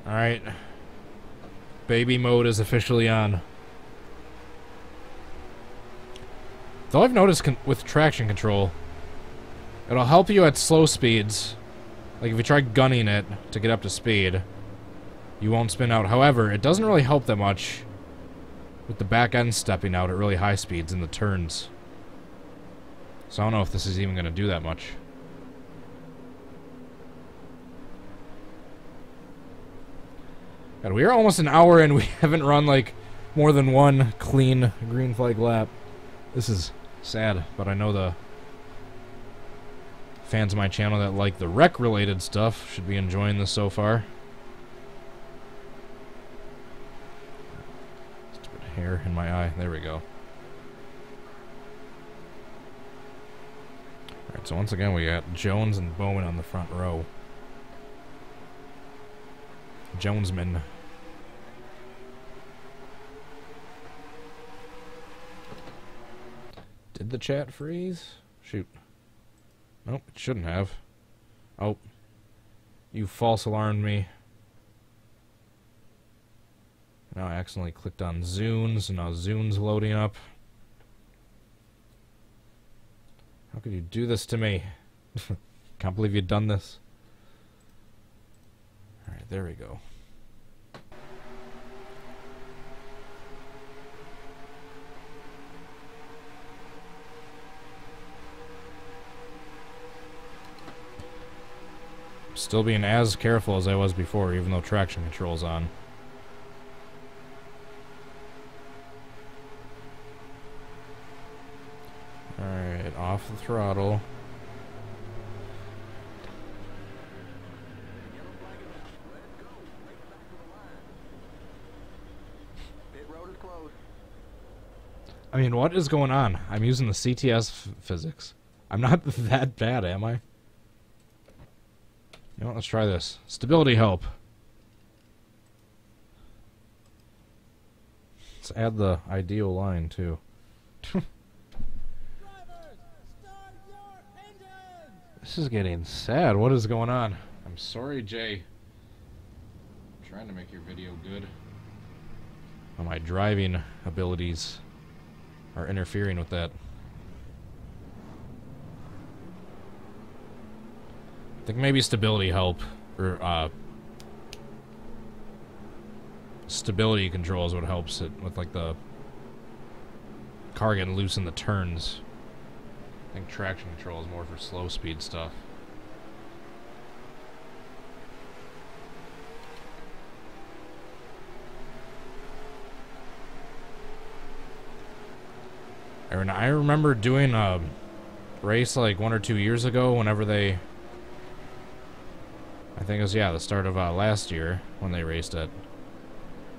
Alright. Baby mode is officially on. Though I've noticed with traction control, it'll help you at slow speeds. Like if you try gunning it to get up to speed, you won't spin out. However, it doesn't really help that much with the back end stepping out at really high speeds in the turns. So I don't know if this is even going to do that much. God, we are almost an hour and we haven't run like more than one clean green flag lap. This is sad, but I know the fans of my channel that like the rec related stuff should be enjoying this so far. Stupid hair in my eye. There we go. Alright, so once again we got Jones and Bowman on the front row. Jonesman. Did the chat freeze? Shoot. Nope, it shouldn't have. Oh. You false alarmed me. Now I accidentally clicked on Zunes, and now Zune's loading up. How could you do this to me? Can't believe you've done this. Alright, there we go. Still being as careful as I was before, even though traction control's on. Alright, off the throttle. I mean, what is going on? I'm using the CTS physics. I'm not that bad, am I? You know what, let's try this. Stability help. Let's add the ideal line, too. Drivers, start your engines! This is getting sad. What is going on? I'm sorry, Jay. I'm trying to make your video good. Well, my driving abilities are interfering with that. I think maybe stability help, or stability control is what helps it with like the car getting loose in the turns. I think traction control is more for slow speed stuff. I remember doing a race like 1 or 2 years ago whenever they... I think it was, yeah, the start of last year when they raced at...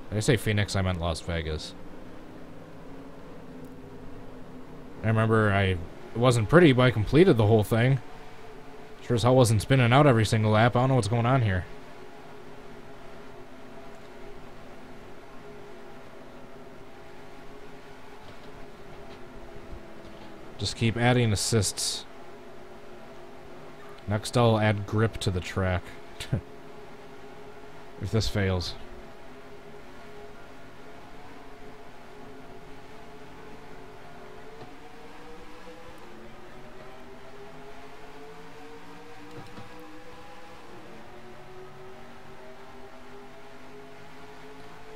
Did I say Phoenix? I meant Las Vegas. I remember it wasn't pretty, but I completed the whole thing. Sure as hell wasn't spinning out every single lap. I don't know what's going on here. Just keep adding assists. Next I'll add grip to the track. If this fails.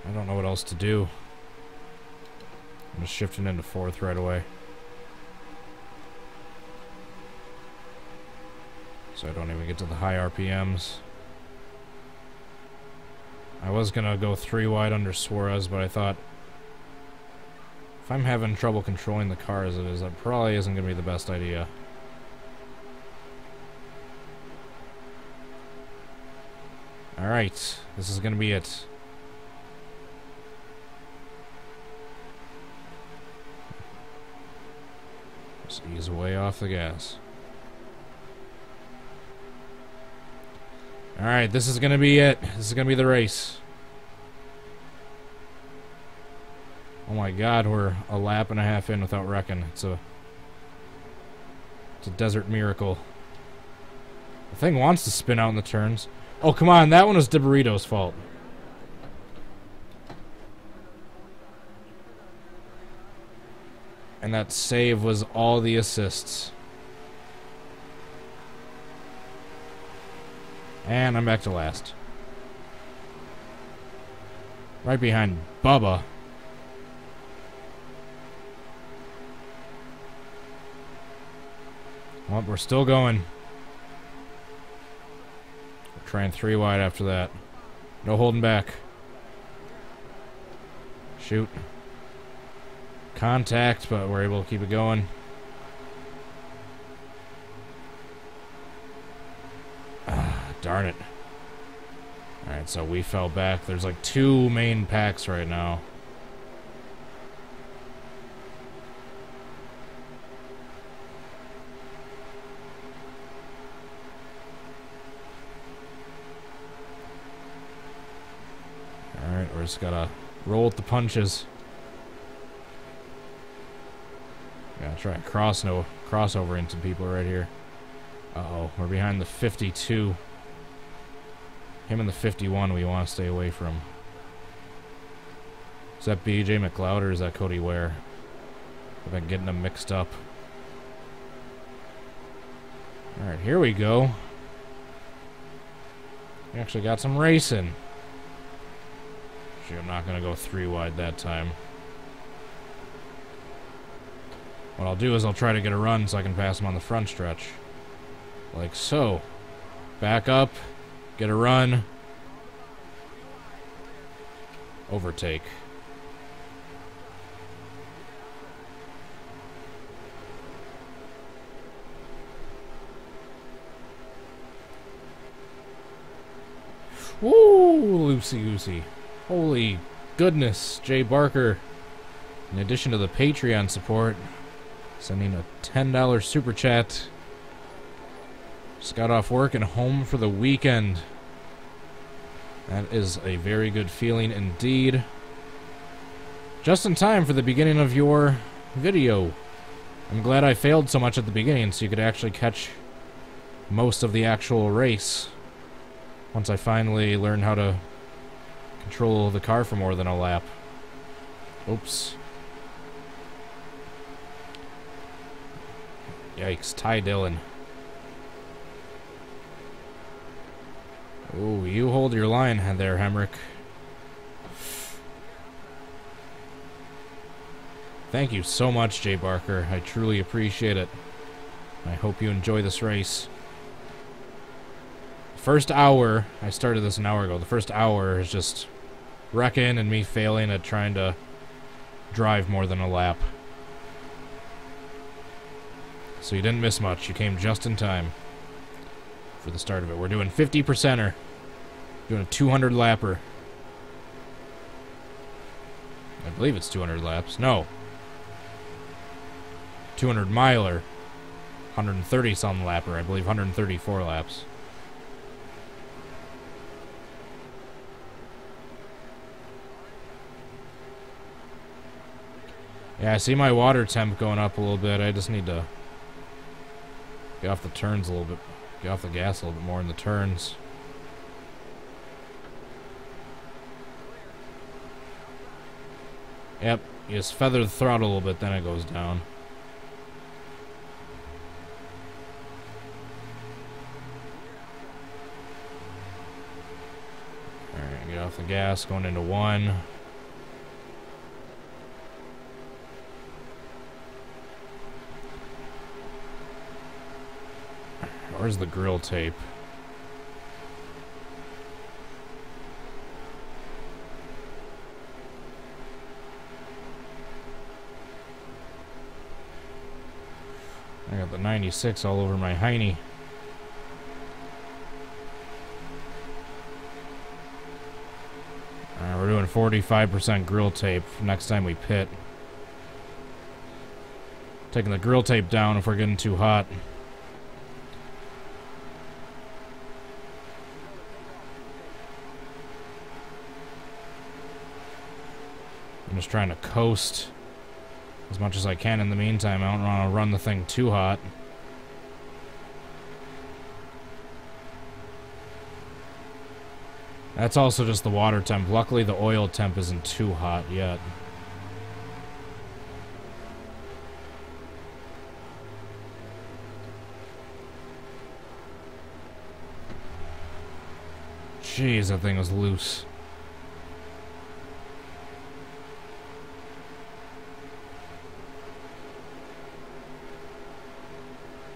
I don't know what else to do. I'm just shifting into fourth right away. So I don't even get to the high RPMs. I was gonna go 3 wide under Suarez, but I thought if I'm having trouble controlling the car as it is, that probably isn't gonna be the best idea. Alright, this is gonna be it. Just ease way off the gas. Alright, this is gonna be it. This is gonna be the race. Oh my god, we're a lap and a half in without wrecking. It's a desert miracle. The thing wants to spin out in the turns. Oh, come on, that one was DeBurrito's fault. And that save was all the assists. And I'm back to last. Right behind Bubba. Well, we're still going. We're trying 3 wide after that. No holding back. Shoot. Contact, but we're able to keep it going. Darn it. Alright, so we fell back. There's like 2 main packs right now. Alright, we're just gotta roll with the punches. Gotta try to crossover into people right here. Uh-oh, we're behind the 52. Him and the 51 we want to stay away from. Is that BJ McLeod or is that Cody Ware? I've been getting them mixed up. Alright, here we go. We actually got some racing. Actually, I'm not going to go 3 wide that time. What I'll do is I'll try to get a run so I can pass him on the front stretch. Like so. Back up. Get a run. Overtake. Woo! Loosey-goosey. Holy goodness, Jay Barker. In addition to the Patreon support, sending a $10 super chat. Just got off work and home for the weekend. That is a very good feeling indeed. Just in time for the beginning of your video. I'm glad I failed so much at the beginning so you could actually catch most of the actual race. Once I finally learned how to control the car for more than a lap. Oops. Yikes, Ty Dillon. Oh, you hold your line there, Hemrick. Thank you so much, Jay Barker. I truly appreciate it. I hope you enjoy this race. First hour, I started this an hour ago. The first hour is just wrecking and me failing at trying to drive more than a lap. So you didn't miss much. You came just in time for the start of it. We're doing 50%er. Doing a 200 lapper. I believe it's 200 laps. No. 200 miler. 130 some lapper. I believe 134 laps. Yeah, I see my water temp going up a little bit. I just need to get off the turns a little bit. Get off the gas a little bit more in the turns. Yep, you just feather the throttle a little bit, then it goes down. Alright, get off the gas, going into 1. Where's the grill tape? I got the 96 all over my hiney. We're doing 45% grill tape next time we pit. Taking the grill tape down if we're getting too hot. I'm just trying to coast as much as I can in the meantime. I don't want to run the thing too hot. That's also just the water temp. Luckily, the oil temp isn't too hot yet. Jeez, that thing was loose.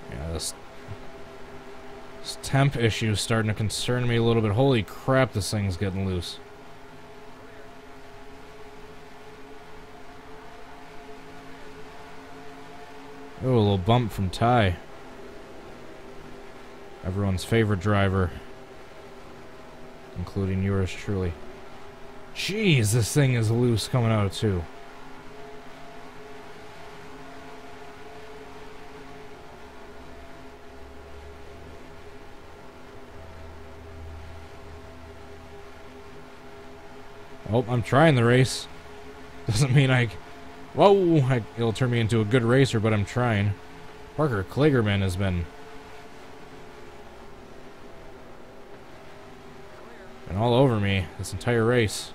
Yeah, this temp issue is starting to concern me a little bit. Holy crap, this thing's getting loose. Oh, a little bump from Ty. Everyone's favorite driver. Including yours truly. Jeez, this thing is loose coming out too. Oh, I'm trying the race. Doesn't mean it'll turn me into a good racer, but I'm trying. Parker Kligerman has been all over me this entire race.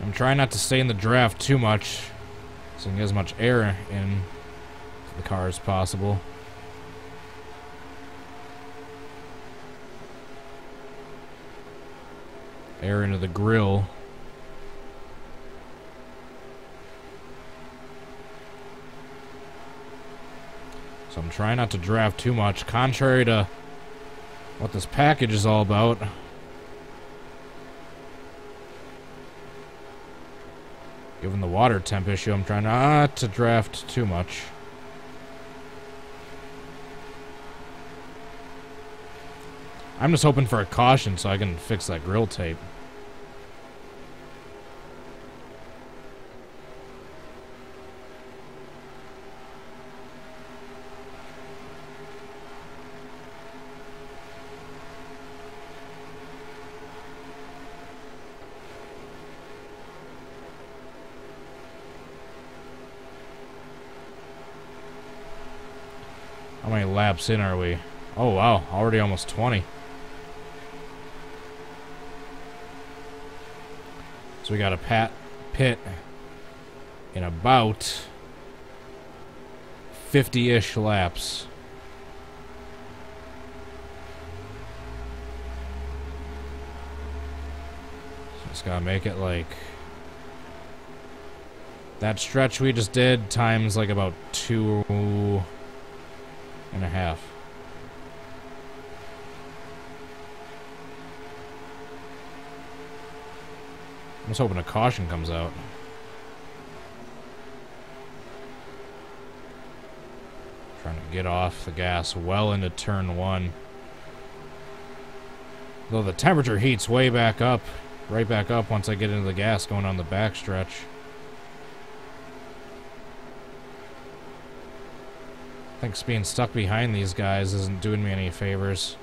I'm trying not to stay in the draft too much, so I can get as much air in the car as possible. Air into the grill. So I'm trying not to draft too much, contrary to what this package is all about. Given the water temp issue, I'm trying not to draft too much. I'm just hoping for a caution so I can fix that grill tape. How many laps in are we? Oh wow, already almost 20. So we got a pit in about 50-ish laps. So just gotta make it like that stretch we just did times like about 2.5. I'm just hoping a caution comes out. Trying to get off the gas well into turn 1. Though the temperature heats way back up, right back up once I get into the gas going on the back stretch. think being stuck behind these guys isn't doing me any favors.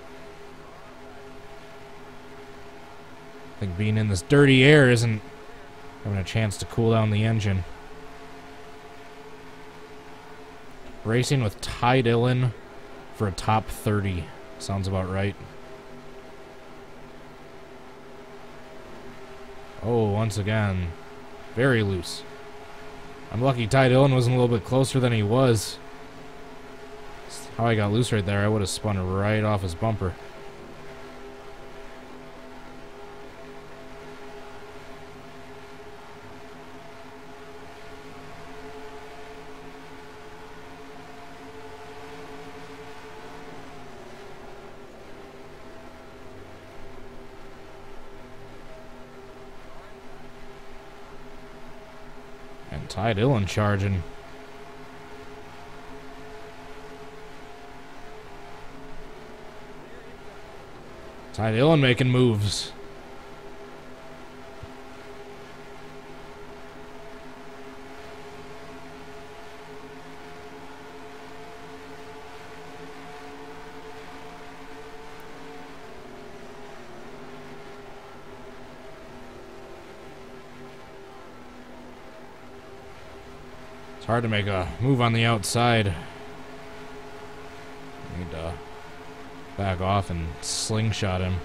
I think being in this dirty air isn't having a chance to cool down the engine. Racing with Ty Dillon for a top 30. Sounds about right. Oh, once again, very loose. I'm lucky Ty Dillon wasn't a little bit closer than he was. How I got loose right there, I would have spun right off his bumper. And Ty Dillon charging. Ty Dillon making moves. It's hard to make a move on the outside. Need to back off and slingshot him.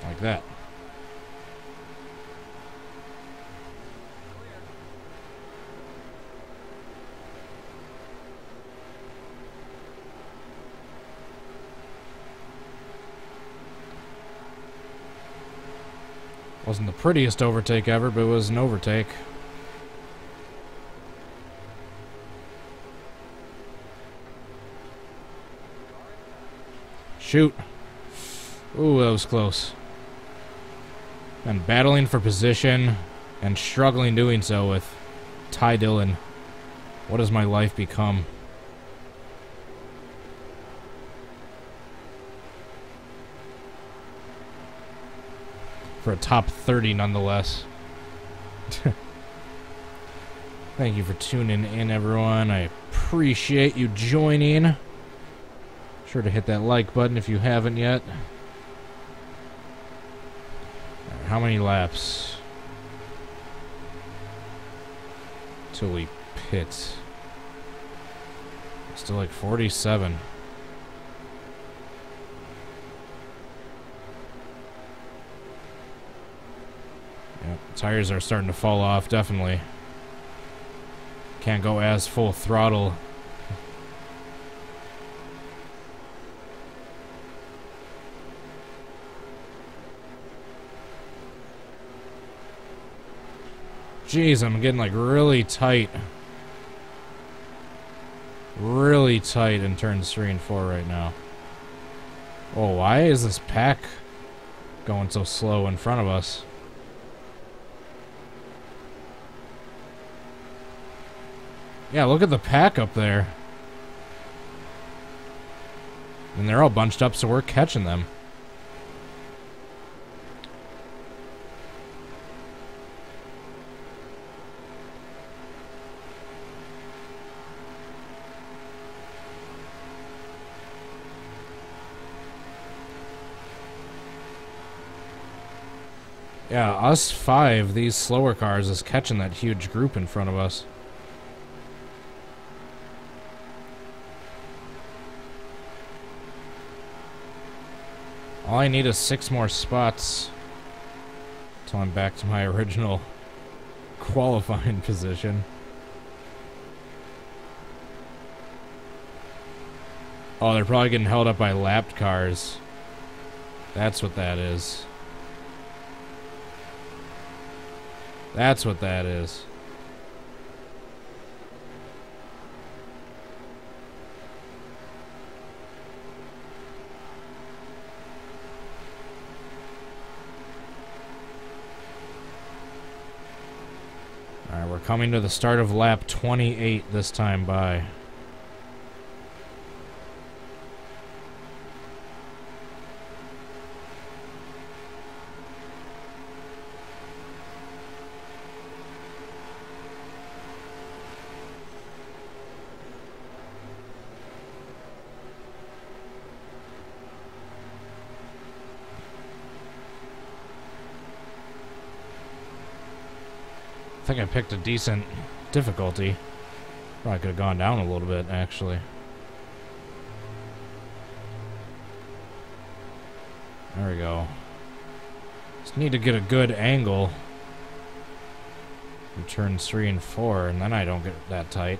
Like that. Wasn't the prettiest overtake ever, but it was an overtake. Shoot. Ooh, that was close. And battling for position and struggling doing so with Ty Dillon. What has my life become? For a top 30 nonetheless. Thank you for tuning in, everyone. I appreciate you joining. Sure to hit that like button if you haven't yet. How many laps till we pit? Still like 47. Yep, tires are starting to fall off, definitely. Can't go as full throttle. Jeez, I'm getting like really tight. Really tight in turns 3 and 4 right now. Oh, why is this pack going so slow in front of us? Yeah, look at the pack up there. And they're all bunched up, so we're catching them. Yeah, us 5, these slower cars, is catching that huge group in front of us. All I need is 6 more spots until I'm back to my original qualifying position. Oh, they're probably getting held up by lapped cars. That's what that is. That's what that is. Alright, we're coming to the start of lap 28 this time by. think I picked a decent difficulty. Probably could have gone down a little bit, actually. There we go. Just need to get a good angle from turns 3 and 4, and then I don't get that tight.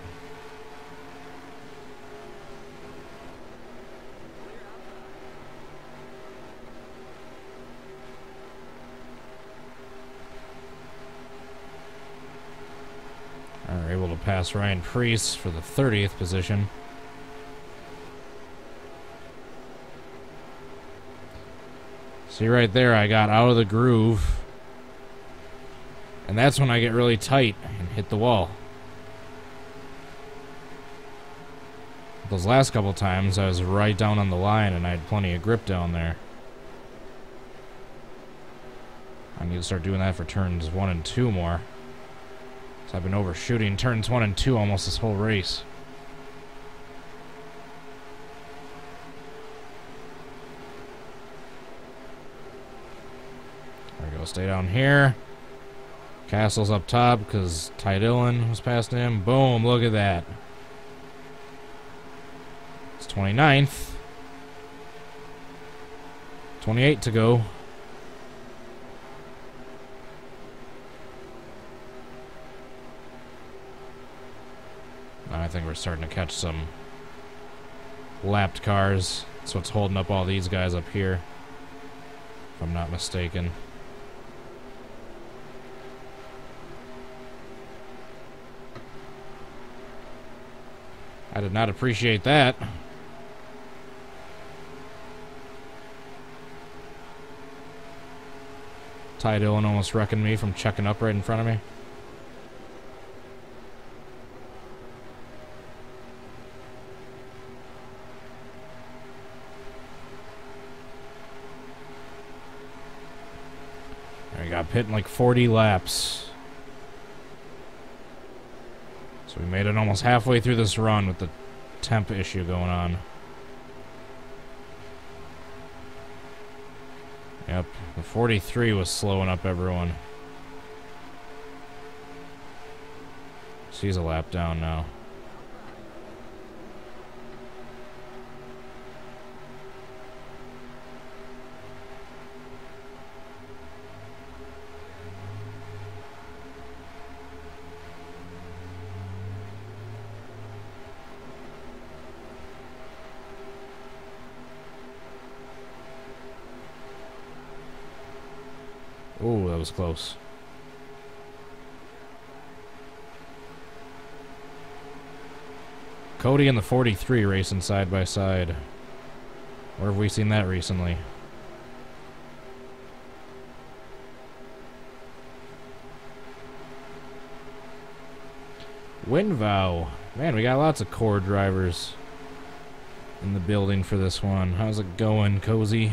Are able to pass Ryan Preece for the 30th position. See right there, I got out of the groove. And that's when I get really tight and hit the wall. Those last couple times, I was right down on the line and I had plenty of grip down there. I need to start doing that for turns 1 and 2 more. So I've been overshooting turns 1 and 2 almost this whole race. There we go, stay down here. Castle's up top because Ty Dillon was passing him. Boom, look at that. It's 29th. 28 to go. I think we're starting to catch some lapped cars. That's what's holding up all these guys up here, if I'm not mistaken. I did not appreciate that. Ty Dillon almost wrecking me from checking up right in front of me. We got pit in like 40 laps. So we made it almost halfway through this run with the temp issue going on. Yep, the 43 was slowing up everyone. She's a lap down now. Oh, that was close. Cody and the 43 racing side by side. Where have we seen that recently? Winvow. Man, we got lots of core drivers in the building for this one. How's it going, Cozy?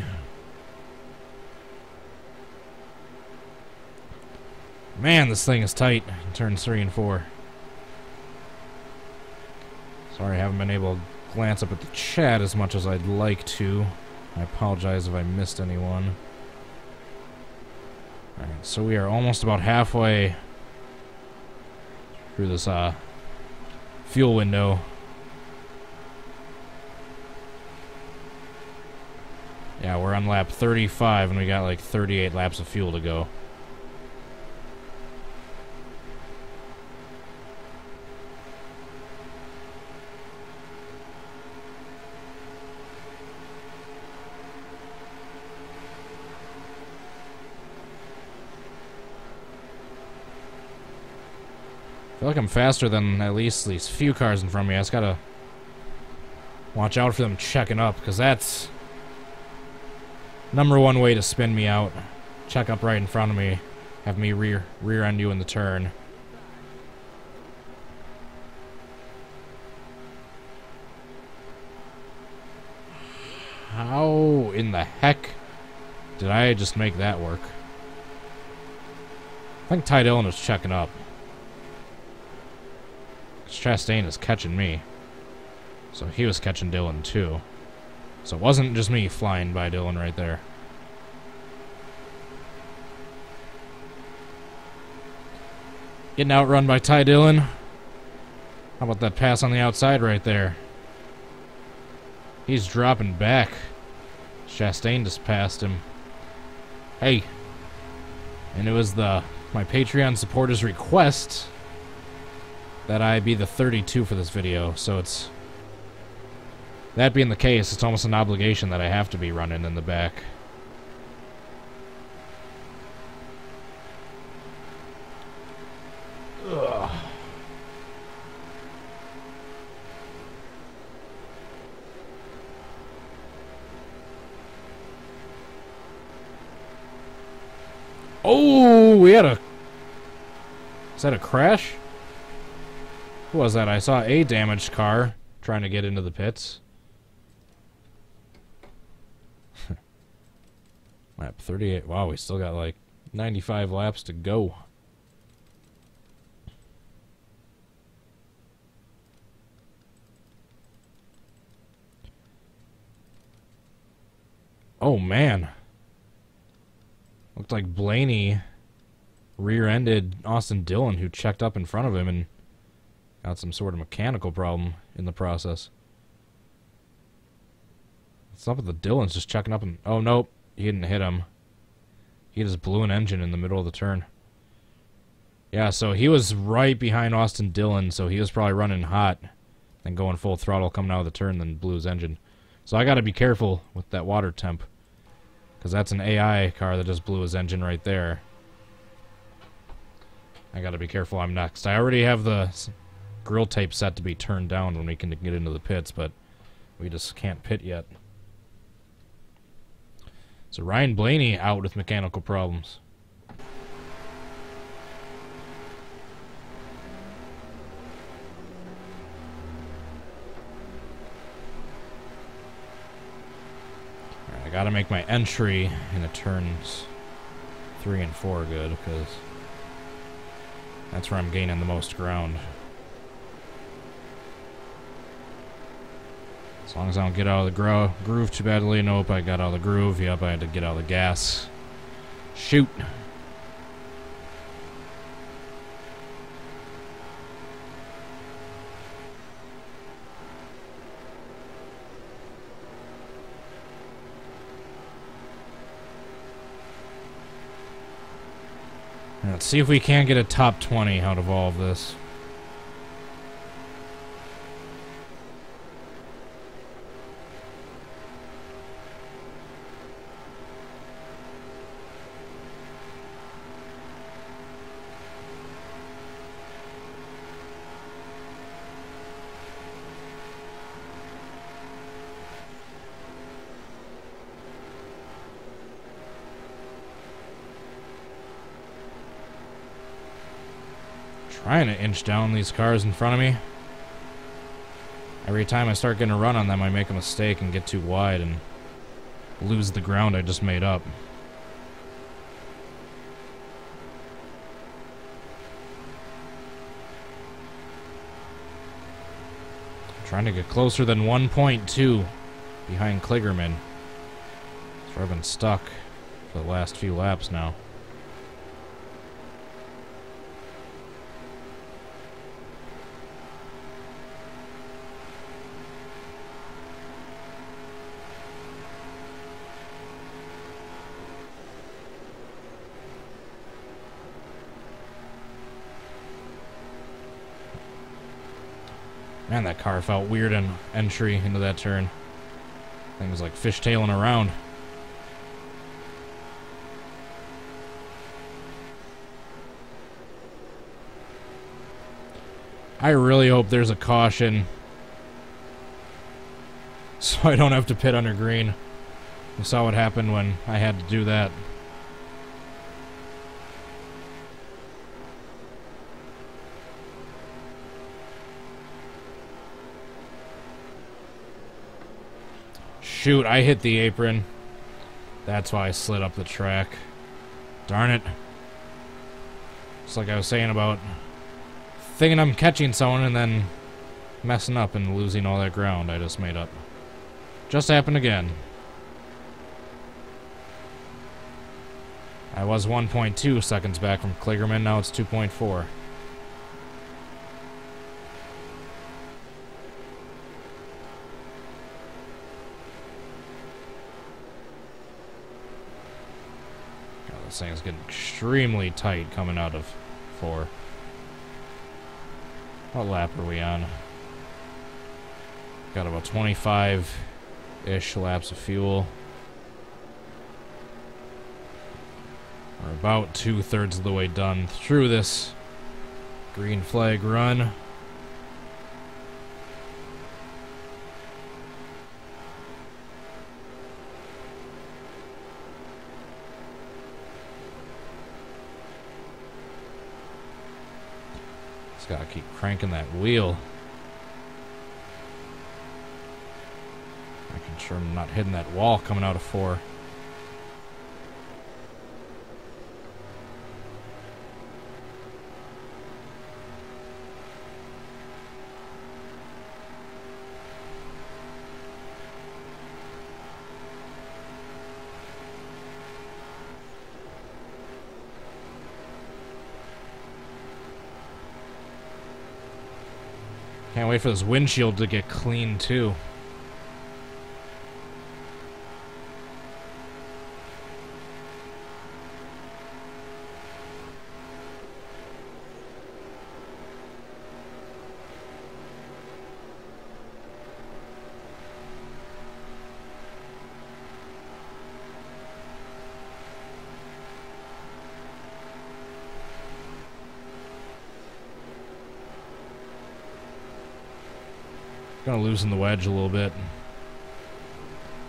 Man, this thing is tight in turns 3 and 4. Sorry I haven't been able to glance up at the chat as much as I'd like to. I apologize if I missed anyone. Alright, so we are almost about halfway through this fuel window. Yeah, we're on lap 35 and we got like 38 laps of fuel to go. I feel like I'm faster than at least these few cars in front of me. I just gotta watch out for them checking up, because that's #1 way to spin me out. Check up right in front of me, have me rear end you in the turn. How in the heck did I just make that work? I think Ty Dillon was checking up. Chastain is catching me. So he was catching Dillon too. So it wasn't just me flying by Dillon right there. Getting outrun by Ty Dillon. How about that pass on the outside right there? He's dropping back. Chastain just passed him. Hey. And it was my Patreon supporters' request that I be the 32 for this video. So it's... That being the case, it's almost an obligation that I have to be running in the back. Ugh. Oh, we had a... Is that a crash? Who was that? I saw a damaged car trying to get into the pits. Lap 38. Wow, we still got like 95 laps to go. Oh, man. Looked like Blaney rear-ended Austin Dillon, who checked up in front of him and got some sort of mechanical problem in the process. What's up with the Dillons just checking up and... Oh, nope. He didn't hit him. He just blew an engine in the middle of the turn. Yeah, so he was right behind Austin Dillon, so he was probably running hot. Then going full throttle coming out of the turn, then blew his engine. So I got to be careful with that water temp. Because that's an AI car that just blew his engine right there. I got to be careful I'm next. I already have the grill tape set to be turned down when we can get into the pits, but we just can't pit yet. So Ryan Blaney out with mechanical problems. Alright, I gotta make my entry in the turns 3 and 4 good, because that's where I'm gaining the most ground. As long as I don't get out of the groove too badly. Nope, I got out of the groove. Yep, I had to get out of the gas. Shoot. Let's see if we can get a top 20 out of all of this. Trying to inch down these cars in front of me. Every time I start getting a run on them, I make a mistake and get too wide and lose the ground I just made up. I'm trying to get closer than 1.2 behind Kligerman. That's where I've been stuck for the last few laps now. Man, that car felt weird in entry into that turn. Thing was like fishtailing around. I really hope there's a caution, so I don't have to pit under green. You saw what happened when I had to do that. Shoot, I hit the apron. That's why I slid up the track. Darn it. Just like I was saying about thinking I'm catching someone and then messing up and losing all that ground I just made up. Just happened again. I was 1.2 seconds back from Kligerman, now it's 2.4. This thing's getting extremely tight coming out of 4. What lap are we on? Got about 25-ish laps of fuel. We're about 2/3 of the way done through this green flag run. Just gotta keep cranking that wheel. Making sure I'm not hitting that wall coming out of 4. Can't wait for this windshield to get clean, too. Gonna loosen the wedge a little bit.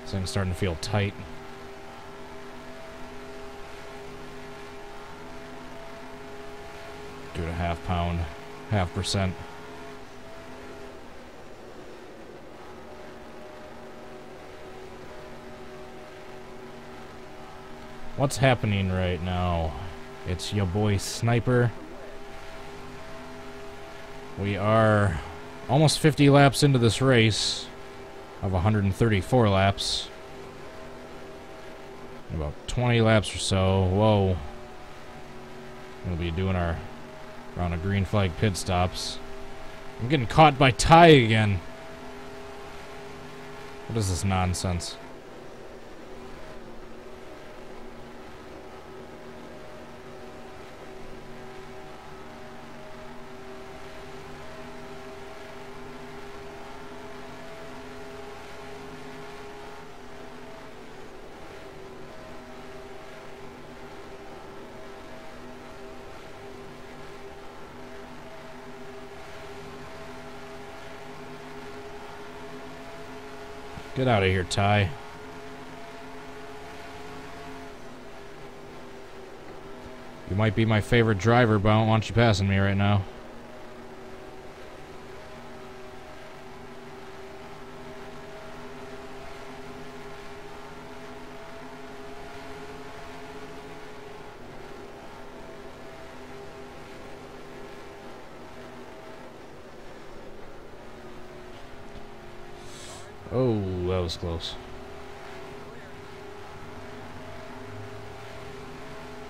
This thing's starting to feel tight. Do it a half pound, 0.5%. What's happening right now? It's your boy Sniper. We are almost 50 laps into this race of 134 laps. In about 20 laps or so. Whoa. We'll be doing our round of green flag pit stops. I'm getting caught by Ty again. What is this nonsense? Get out of here, Ty. You might be my favorite driver, but I don't want you passing me right now. Oh, that was close.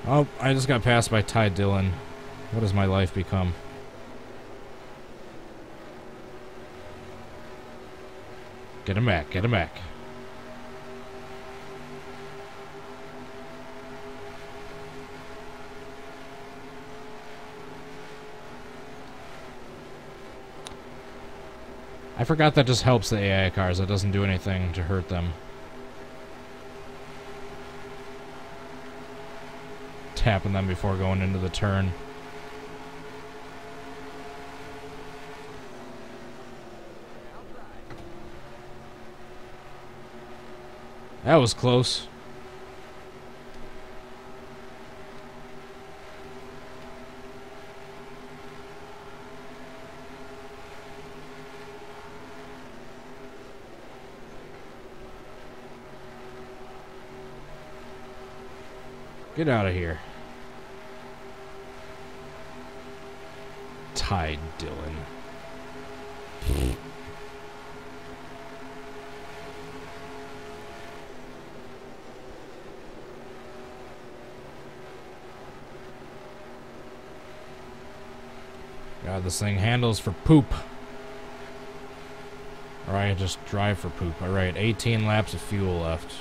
Oh, I just got passed by Ty Dillon. What has my life become? Get him back, get him back. I forgot that just helps the AI cars. That doesn't do anything to hurt them. Tapping them before going into the turn. That was close. Get out of here. Ty Dillon. God, this thing handles for poop. Alright, just drive for poop. Alright, 18 laps of fuel left.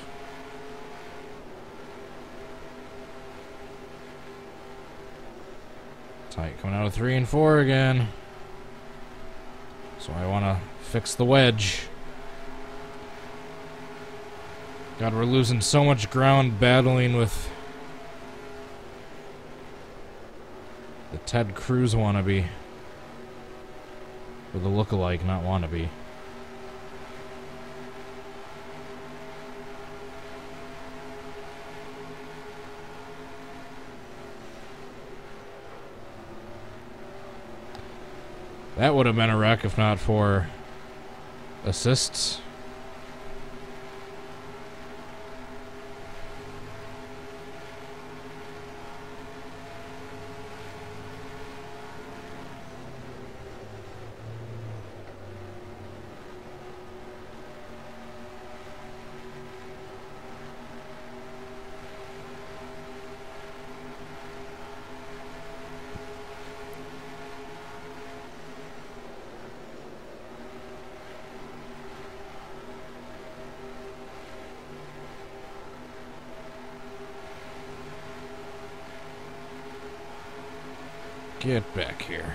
Tight coming out of 3 and 4 again. So I want to fix the wedge. God, we're losing so much ground battling with the Ted Cruz wannabe. Or the lookalike, not wannabe. That would have been a wreck if not for assists. Get back here.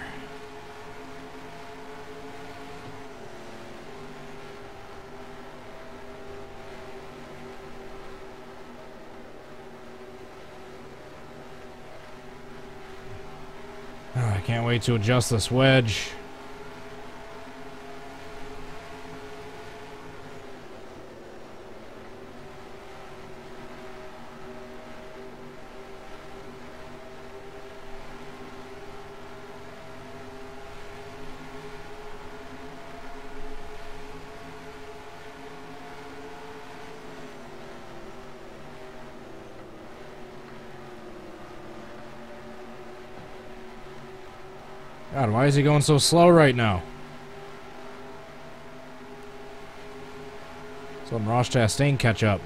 Oh, I can't wait to adjust this wedge. God, why is he going so slow right now? So let Ross Chastain catch up.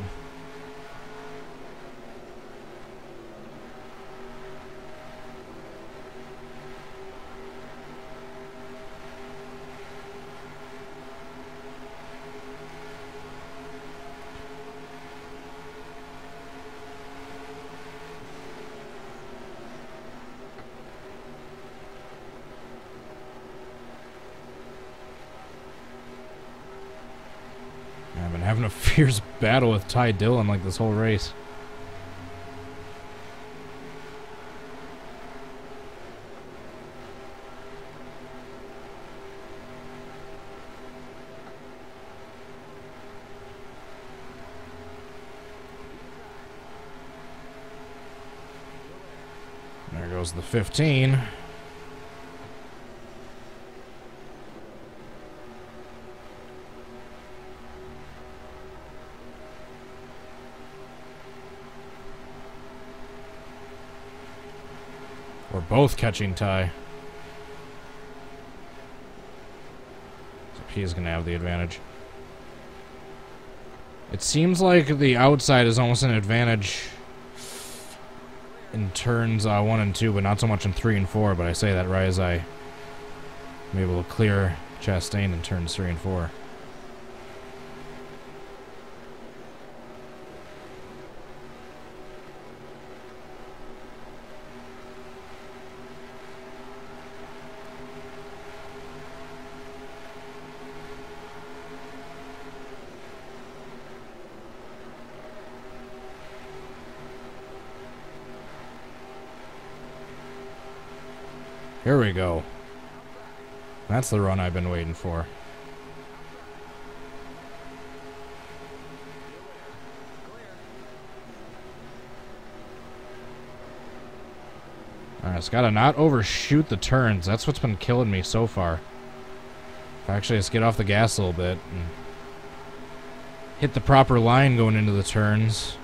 I've been having a fierce battle with Ty Dillon like this whole race. There goes the 15. We're both catching Ty. So he is going to have the advantage. It seems like the outside is almost an advantage in turns 1 and 2, but not so much in 3 and 4. But I say that right as I'm able to clear Chastain in turns 3 and 4. Here we go. That's the run I've been waiting for. Alright, it's gotta not overshoot the turns. That's what's been killing me so far. Actually, let's get off the gas a little bit and hit the proper line going into the turns.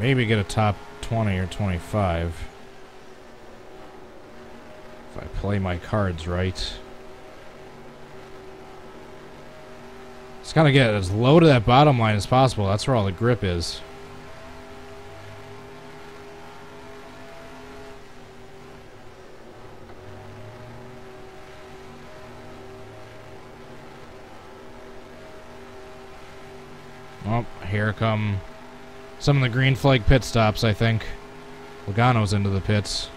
maybe get a top 20 or 25. If I play my cards right. Just gotta get as low to that bottom line as possible. That's where all the grip is. Oh, here come some of the green flag pit stops, I think. Logano's into the pits.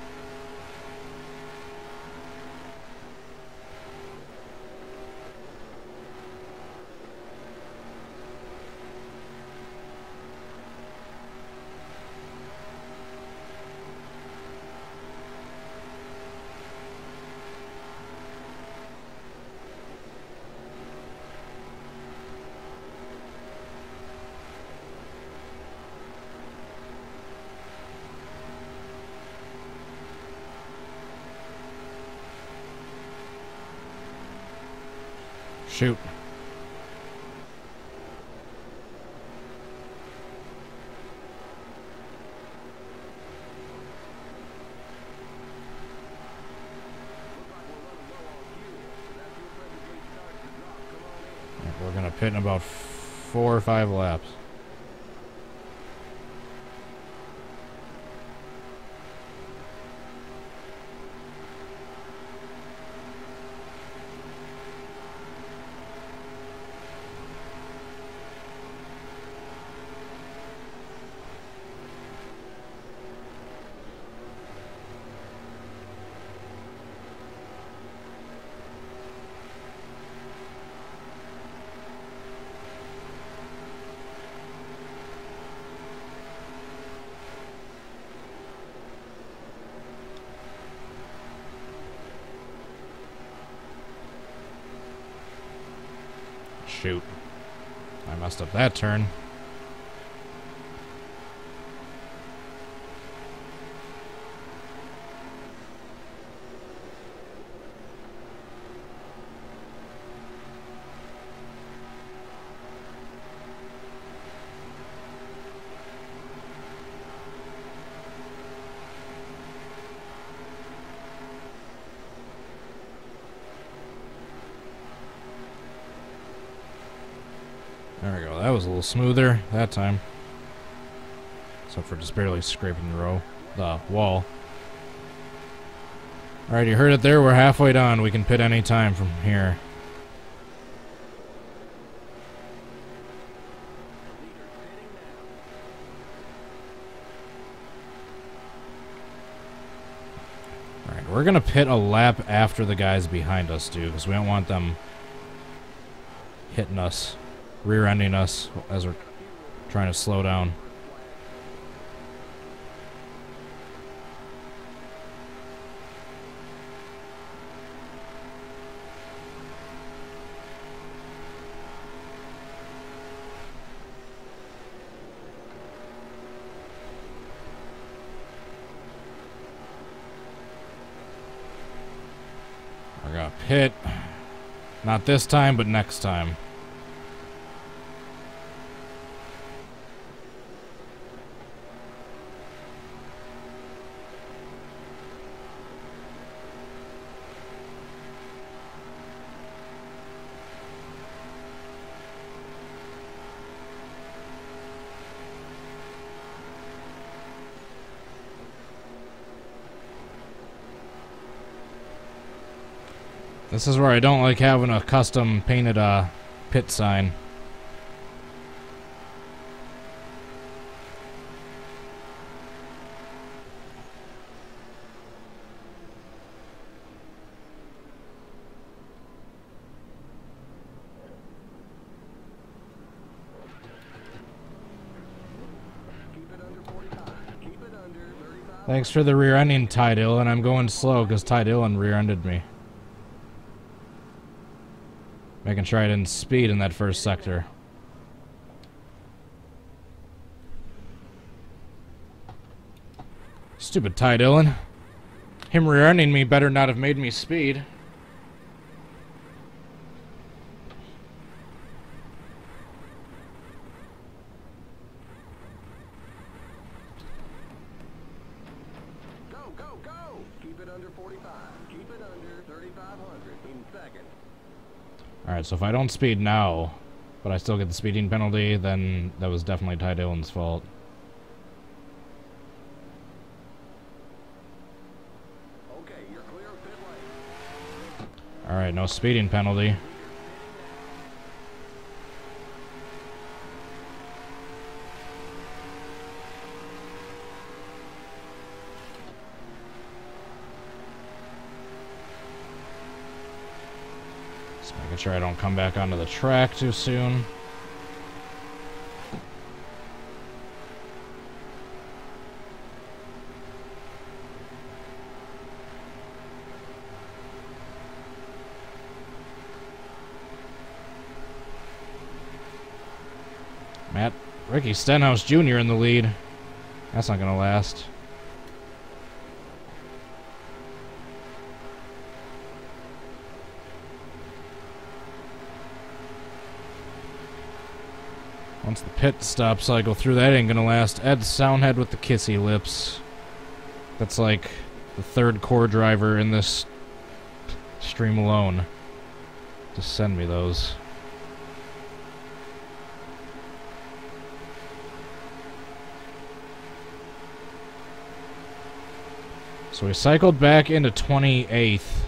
Shoot. We're gonna pit in about 4 or 5 laps. Shoot. I messed up that turn. There we go. That was a little smoother that time. Except for just barely scraping the wall. Alright, you heard it there. We're halfway done. We can pit any time from here. Alright, we're going to pit a lap after the guys behind us do, because we don't want them hitting us, rear-ending us as we're trying to slow down. We're gonna pit. Not this time, but next time. This is where I don't like having a custom painted pit sign. Thanks for the rear-ending, Ty Dillon. I'm going slow because Ty Dillon rear-ended me. Making sure I didn't speed in that first sector. Stupid Ty Dillon. Him rear-ending me better not have made me speed. Keep it under 45. Keep it under 3,500 in second. Alright, so if I don't speed now, but I still get the speeding penalty, then that was definitely Ty Dillon's fault. Okay, you're clear of pit lane. Alright, no speeding penalty. Just making sure I don't come back onto the track too soon. Ricky Stenhouse Jr. in the lead. That's not gonna last. Once the pit stop cycle through, that ain't gonna last. Ed Soundhead with the kissy lips. That's like the third core driver in this stream alone. Just send me those. So we cycled back into 28th.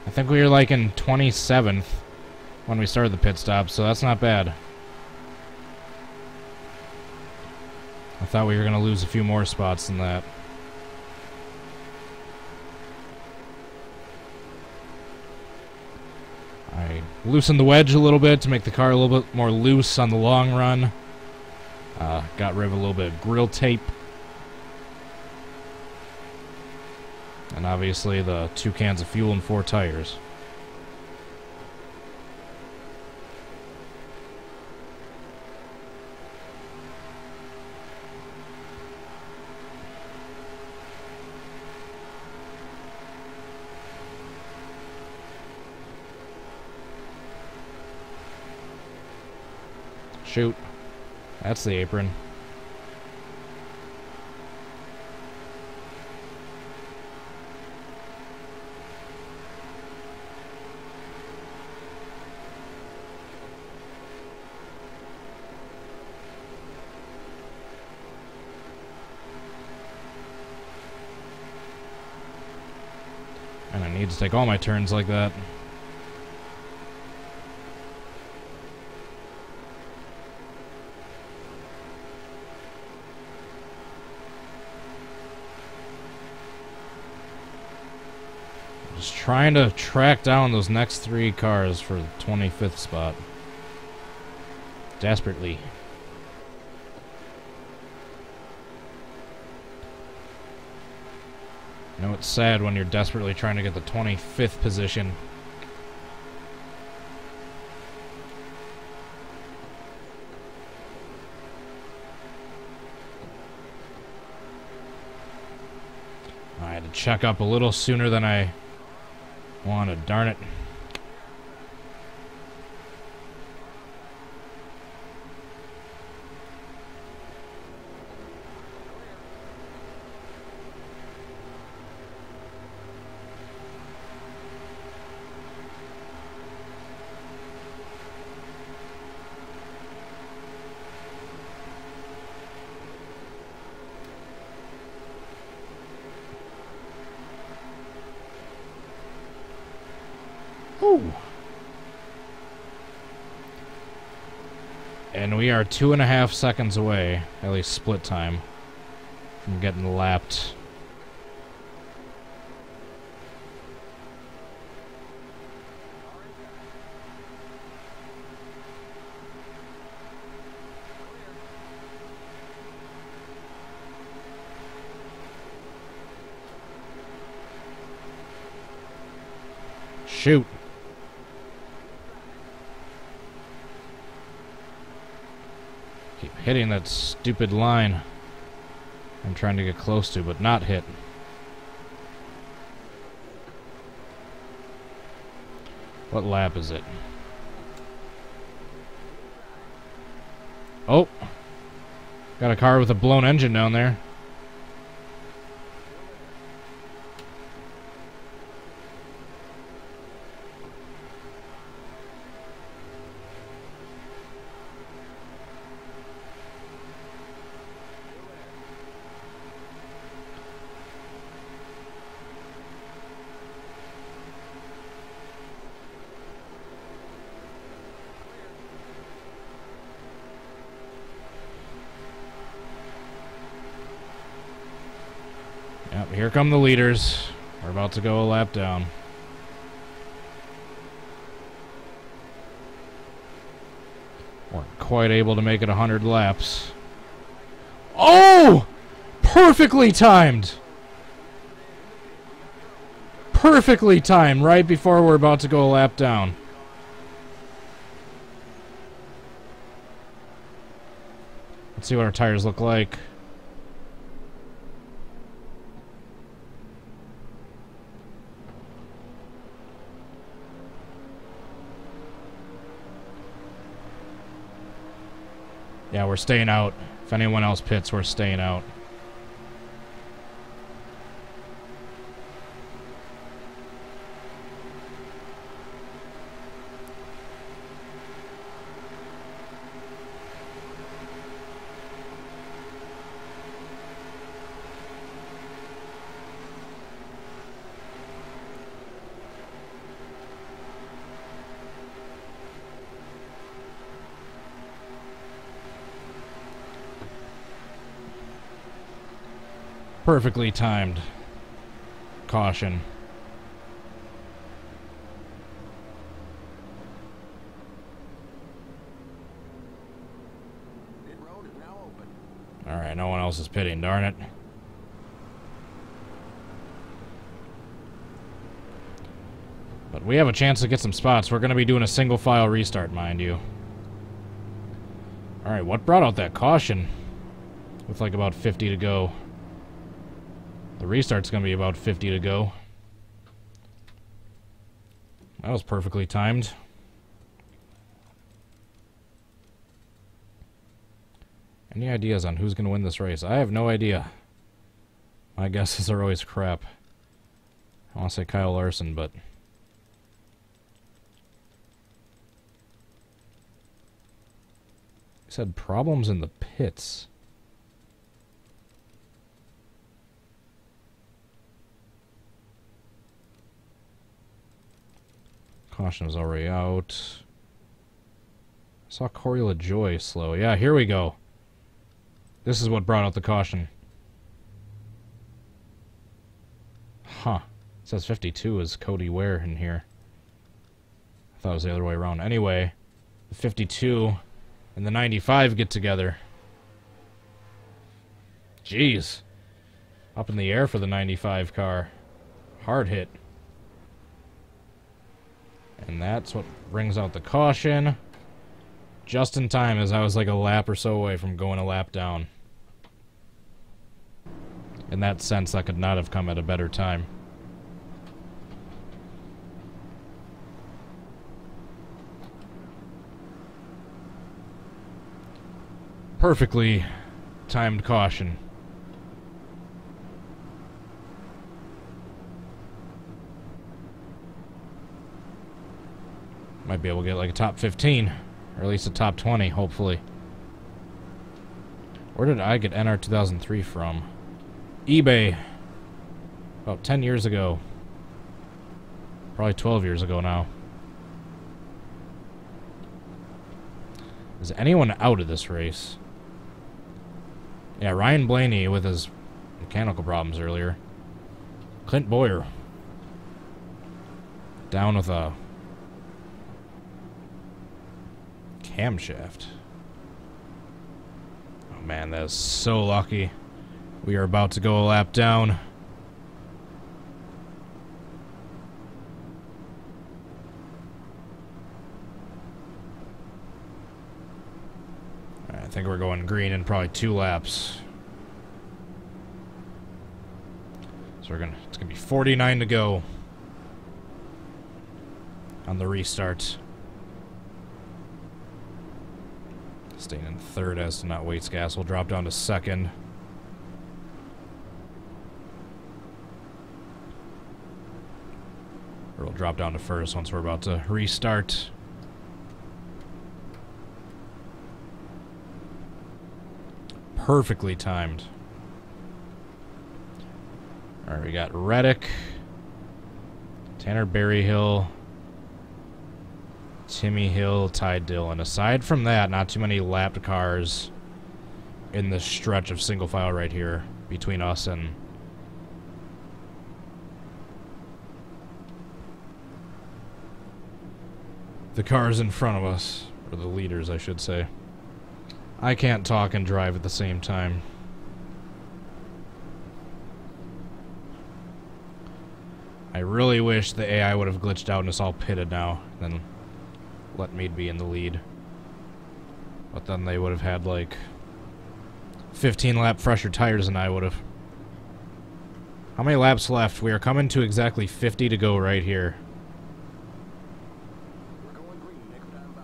I think we were like in 27th when we started the pit stop, so that's not bad. I thought we were going to lose a few more spots than that. I loosened the wedge a little bit to make the car a little bit more loose on the long run. Got rid of a little bit of grill tape. And obviously the 2 cans of fuel and 4 tires. Shoot. That's the apron. And I need to take all my turns like that. Just trying to track down those next 3 cars for the 25th spot. Desperately. You know, it's sad when you're desperately trying to get the 25th position. I had to check up a little sooner than I wanted, darn it. Ooh. And we are 2.5 seconds away, at least split time, from getting lapped. Shoot. Keep hitting that stupid line I'm trying to get close to, but not hit. What lap is it? Oh! Got a car with a blown engine down there. here come the leaders. We're about to go a lap down. Weren't quite able to make it 100 laps. Oh! Perfectly timed! Perfectly timed right before we're about to go a lap down. Let's see what our tires look like. Yeah, we're staying out. If anyone else pits, we're staying out. Perfectly timed caution. Pit road is now open. Alright, no one else is pitting, darn it. But we have a chance to get some spots. We're going to be doing a single file restart, mind you. Alright, what brought out that caution? With like about 50 to go. The restart's going to be about 50 to go. That was perfectly timed. Any ideas on who's going to win this race? I have no idea. My guesses are always crap. I want to say Kyle Larson, but... He said problems in the pits. Caution is already out. I saw Corey LaJoy slow. Yeah, here we go. This is what brought out the caution. Huh. It says 52 is Cody Ware in here. I thought it was the other way around. Anyway, the 52 and the 95 get together. Jeez. Up in the air for the 95 car. Hard hit. And that's what brings out the caution. Just in time, as I was like a lap or so away from going a lap down. In that sense, that could not have come at a better time. Perfectly timed caution. Might be able to get like a top 15, or at least a top 20, hopefully. Where did I get NR2003 from? eBay. About 10 years ago. Probably 12 years ago now. Is anyone out of this race? Yeah, Ryan Blaney with his mechanical problems earlier. Clint Boyer. Down with a camshaft. Oh man, that is so lucky. We are about to go a lap down. I think we're going green in probably 2 laps. So it's gonna be 49 to go on the restart. Staying in 3rd as to not waste gas. We'll drop down to 2nd. Or we'll drop down to 1st once we're about to restart. Perfectly timed. Alright, we got Reddick, Tanner Berryhill, Timmy Hill, Ty Dillon. Aside from that, not too many lapped cars in this stretch of single file right here between us and the cars in front of us, or the leaders, I should say. I can't talk and drive at the same time. I really wish the AI would have glitched out and us all pitted now, then let me be in the lead. But then they would have had like 15 lap fresher tires than I would have. How many laps left? We are coming to exactly 50 to go right here. We're going green next time by.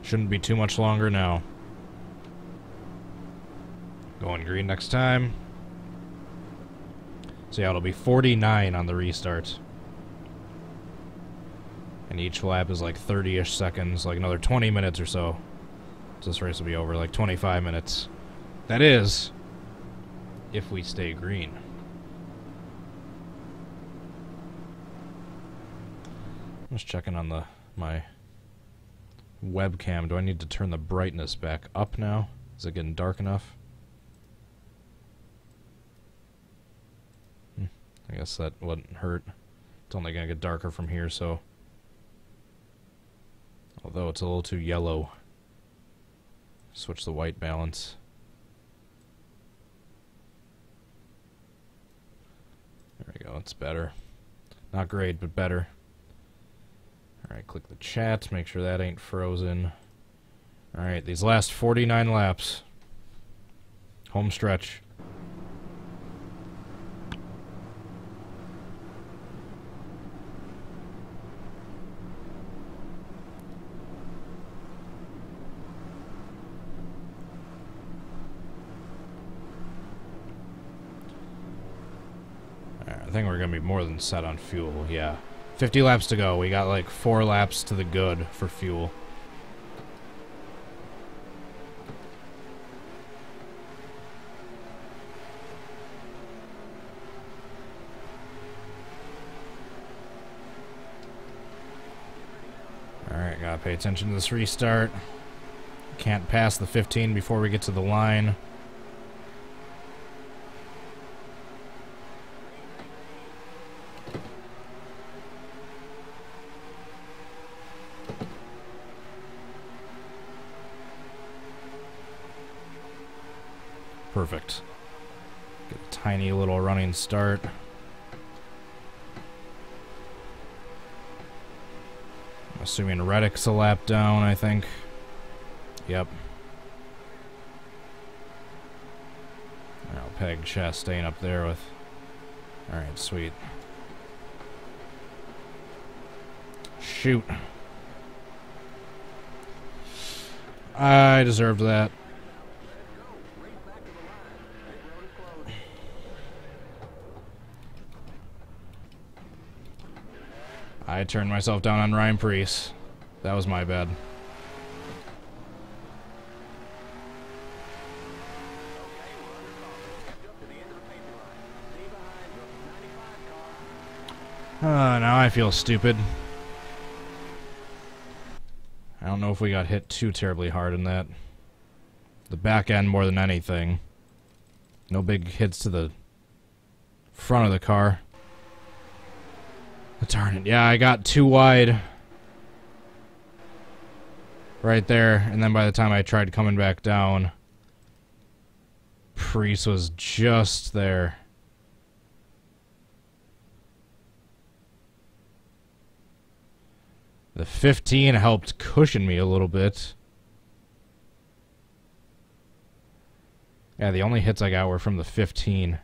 Shouldn't be too much longer now. Going green next time. So yeah, it'll be 49 on the restart. And each lap is like 30-ish seconds, like another 20 minutes or so. So this race will be over, like 25 minutes. That is, if we stay green. I'm just checking on my webcam. Do I need to turn the brightness back up now? Is it getting dark enough? I guess that wouldn't hurt. It's only going to get darker from here, so... Although it's a little too yellow. Switch the white balance. There we go, it's better. Not great, but better. Alright, click the chat, make sure that ain't frozen. Alright, these last 49 laps. Home stretch. I think we're going to be more than set on fuel, yeah. 50 laps to go. We got like 4 laps to the good for fuel. Alright, gotta pay attention to this restart. Can't pass the 15 before we get to the line. Perfect. Get a tiny little running start. I'm assuming Reddick's a lap down, I think. Yep. I'll peg Chastain up there with... Alright, sweet. Shoot. I deserved that. I turned myself down on Ryan Preece. That was my bad. Now I feel stupid. I don't know if we got hit too terribly hard in that. The back end more than anything. No big hits to the front of the car. Darn it. Yeah, I got too wide right there, and then by the time I tried coming back down, Preece was just there. The 15 helped cushion me a little bit. Yeah, the only hits I got were from the 15.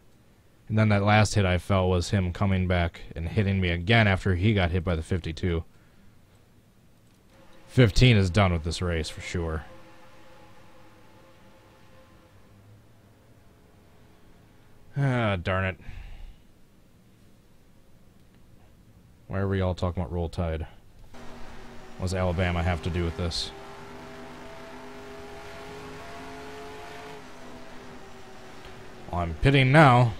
And then that last hit I felt was him coming back and hitting me again after he got hit by the 52. 15 is done with this race for sure. Ah, darn it. Why are we all talking about Roll Tide? What does Alabama have to do with this? Well, I'm pitting now.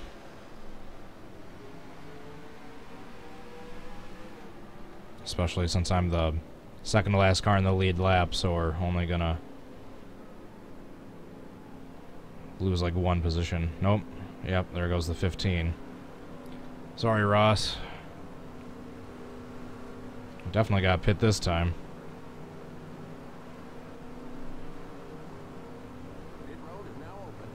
Especially since I'm the second to last car in the lead lap, so we're only gonna lose like one position. Nope. Yep, there goes the 15. Sorry, Ross. Definitely got pit this time. Pit road is now open.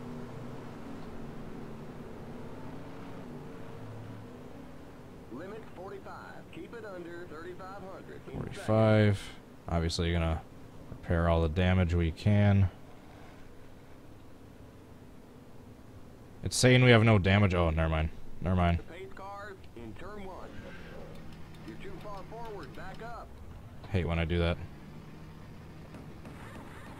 Limit 45. Keep it under 3,500. 45. Obviously, you're gonna repair all the damage we can. It's saying we have no damage. Oh, never mind. Never mind. The pace cars in turn 1. You're too far forward. Back up. Hate when I do that.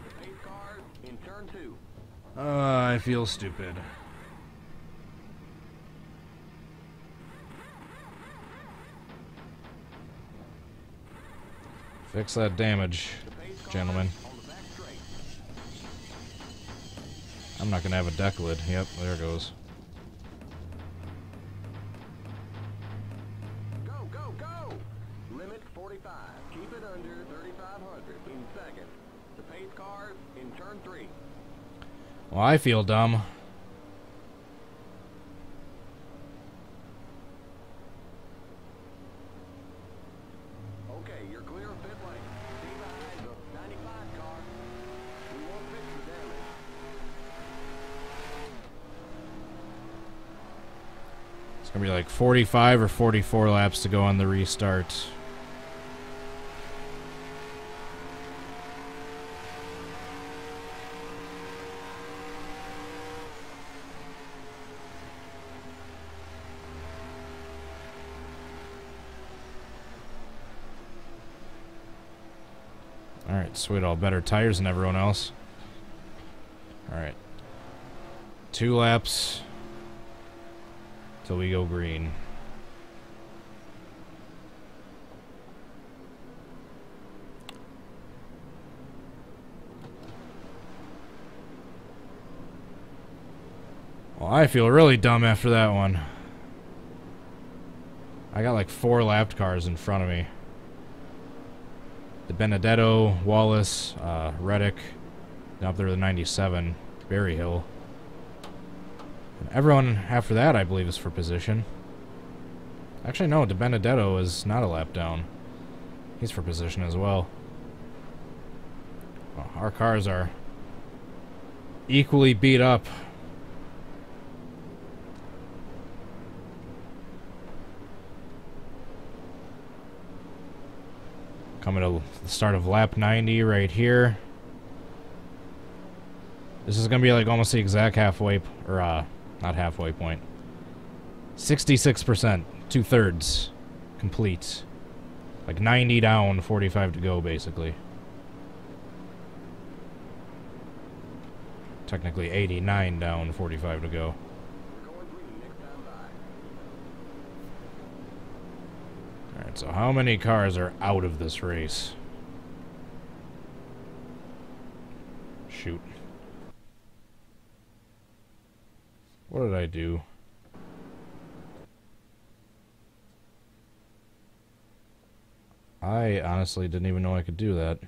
The pace cars in turn 2. I feel stupid. Fix that damage, The pace cars gentlemen. on the back straight. I'm not gonna have a deck lid. Yep, there it goes. Go, go, go! Limit 45. Keep it under 3,500 in second. The pace cars in turn 3. Well, I feel dumb. Okay, you're clear of pit lane. Stay behind the 95 car. We won't fix the damage. It's gonna be like 45 or 44 laps to go on the restart. Alright, sweet. All better tires than everyone else. Alright. 2 laps till we go green. Well, I feel really dumb after that one. I got like 4 lapped cars in front of me. The Benedetto, Wallace, Reddick, down up there to the 97, Berry Hill. And everyone after that, I believe, is for position. Actually, no, De Benedetto is not a lap down. He's for position as well. Well, our cars are equally beat up. Coming to the start of lap 90 right here. This is going to be like almost the exact halfway, or not halfway point. 66%, 2/3 complete. Like 90 down, 45 to go, basically. Technically 89 down, 45 to go. We're going green next time by. Alright, so how many cars are out of this race? Shoot. What did I do? I honestly didn't even know I could do that.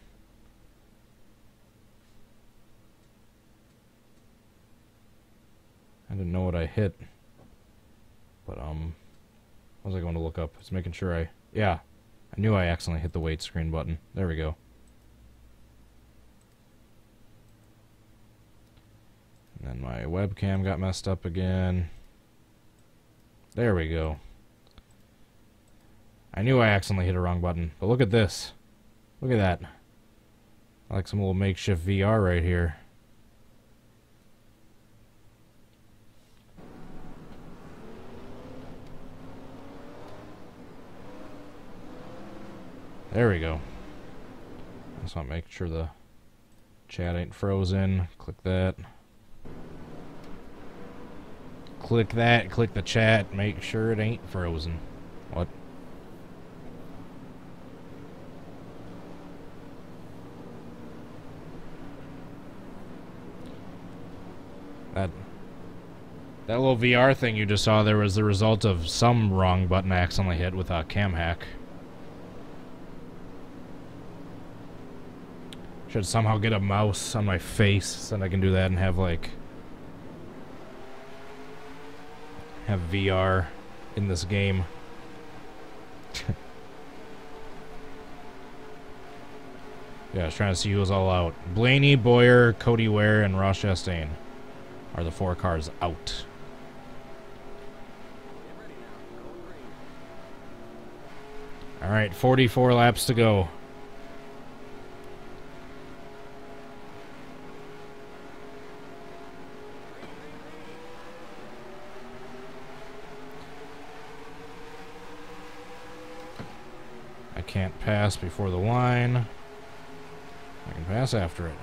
I didn't know what I hit. But, what was I going to look up? It's making sure I... Yeah. I knew I accidentally hit the wait screen button. There we go. And then my webcam got messed up again. There we go. I knew I accidentally hit a wrong button. But look at this. Look at that. I like some little makeshift VR right here. There we go. Just want to make sure the chat ain't frozen. Click that. Click that. Click the chat. Make sure it ain't frozen. What? That little VR thing you just saw there was the result of some wrong button I accidentally hit with a cam hack. Should somehow get a mouse on my face so that I can do that and have like... have VR in this game. Yeah, I was trying to see who was all out. Blaney, Boyer, Cody Ware, and Ross Chastain are the 4 cars out. All right, 44 laps to go. I can't pass before the line. I can pass after it.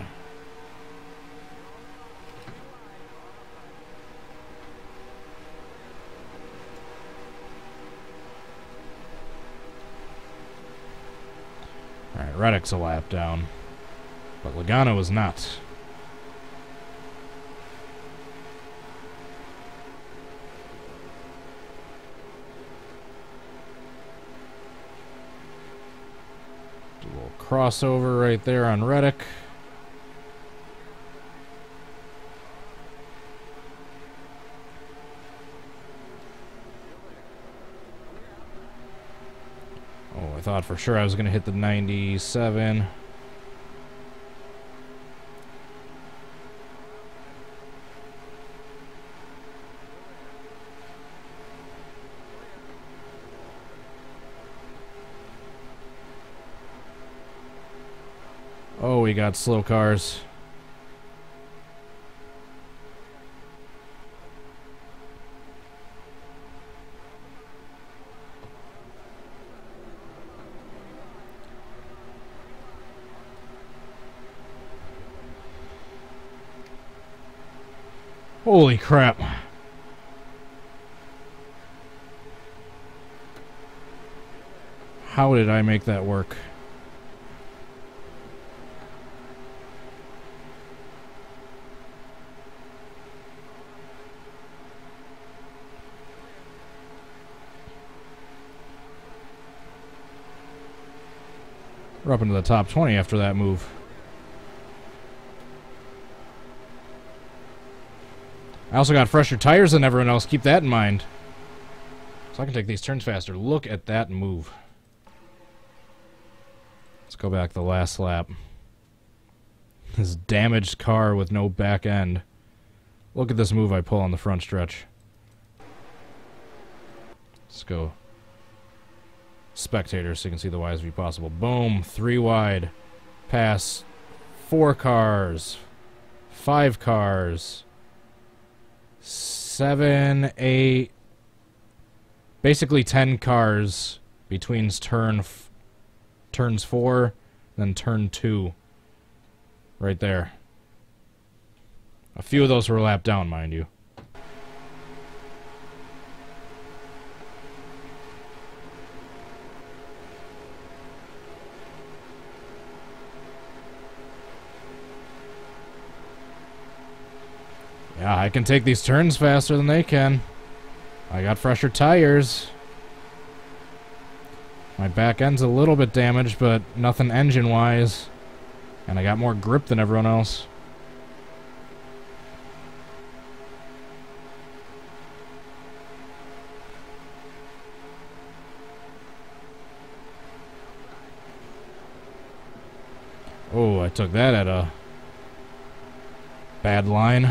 Alright, Reddick's a lap down. But Logano is not. Do a little crossover right there on Reddick. Oh, I thought for sure I was going to hit the 97. Oh, we got slow cars. Holy crap. How did I make that work? We're up into the top 20 after that move. I also got fresher tires than everyone else. Keep that in mind. So I can take these turns faster. Look at that move. Let's go back the last lap. This damaged car with no back end. Look at this move I pull on the front stretch. Let's go spectators so you can see the widest view possible. Boom, 3 wide. Pass 4 cars. 5 cars. 7, 8. Basically 10 cars between turns 4 then turn 2. Right there. A few of those were lapped down, mind you. Yeah, I can take these turns faster than they can. I got fresher tires. My back end's a little bit damaged, but nothing engine-wise. And I got more grip than everyone else. Oh, I took that at a bad line.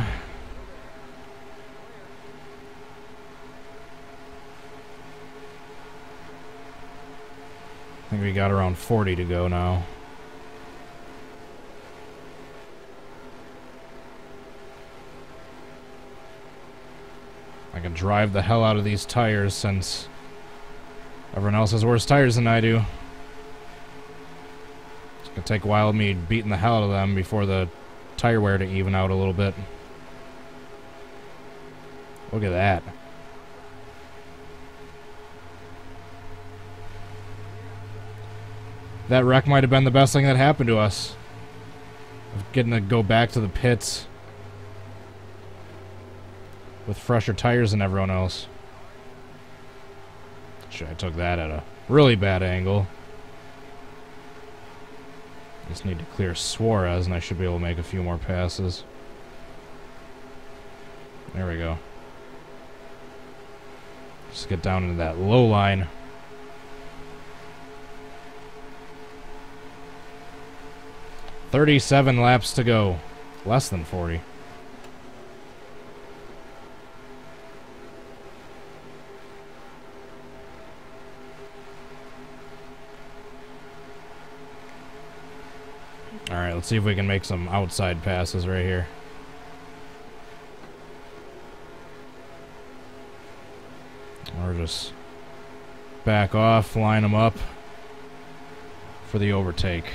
I think we got around 40 to go now. I can drive the hell out of these tires since everyone else has worse tires than I do. It's gonna take a while of me beating the hell out of them before the tire wear to even out a little bit. Look at that. That wreck might have been the best thing that happened to us. Of getting to go back to the pits with fresher tires than everyone else. Shit, I took that at a really bad angle. Just need to clear Suarez and I should be able to make a few more passes. There we go. Just get down into that low line. "37 laps to go." Less than 40. Alright, let's see if we can make some outside passes right here. Or just back off, line them up for the overtake.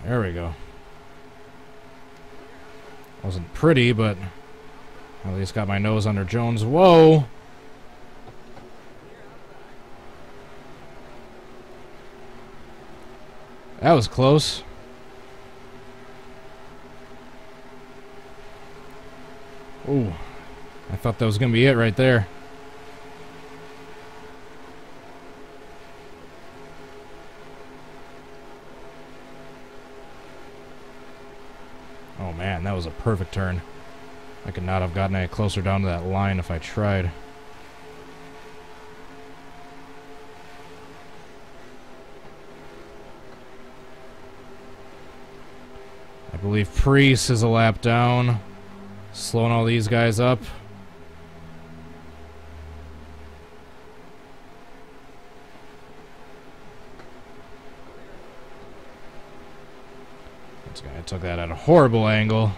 There we go. Wasn't pretty, but at least got my nose under Jones. Whoa! That was close. Ooh. I thought that was going to be it right there. Oh man, that was a perfect turn. I could not have gotten any closer down to that line if I tried. I believe Priest is a lap down, slowing all these guys up. This guy took that at a horrible angle.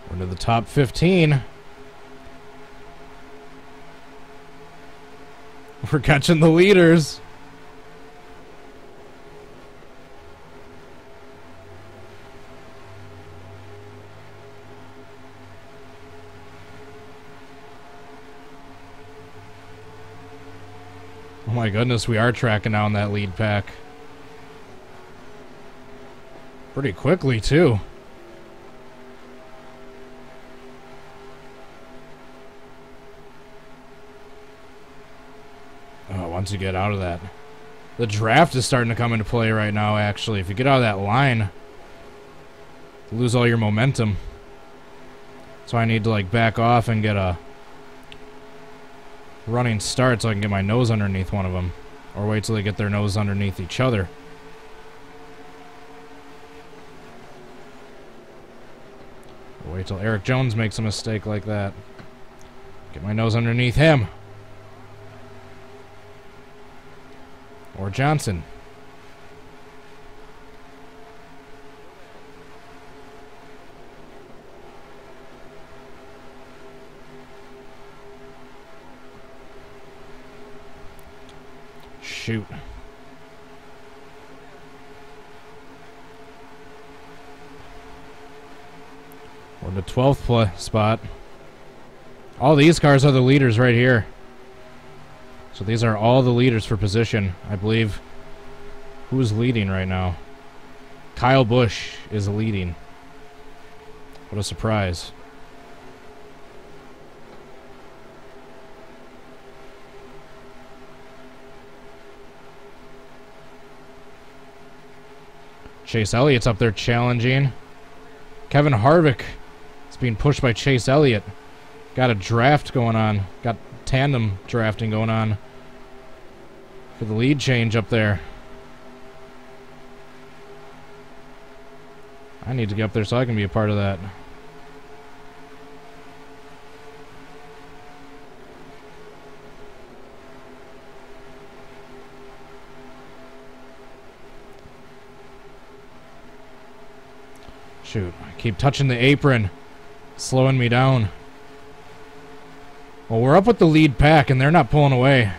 We're into the top 15. We're catching the leaders. Oh my goodness, we are tracking down that lead pack. Pretty quickly, too. Oh, once you get out of that. The draft is starting to come into play right now, actually. If you get out of that line, you lose all your momentum. So I need to, like, back off and get a running start so I can get my nose underneath one of them. Or wait till they get their nose underneath each other. Or wait till Eric Jones makes a mistake like that. Get my nose underneath him. Or Johnson. Shoot. We're in the 12th spot. All these cars are the leaders right here. So these are all the leaders for position, I believe. Who's leading right now? Kyle Busch is leading. What a surprise. Chase Elliott's up there challenging. Kevin Harvick is being pushed by Chase Elliott. Got a draft going on. Got tandem drafting going on for the lead change up there. I need to get up there so I can be a part of that. Shoot, I keep touching the apron, slowing me down. Well, we're up with the lead pack, and they're not pulling away.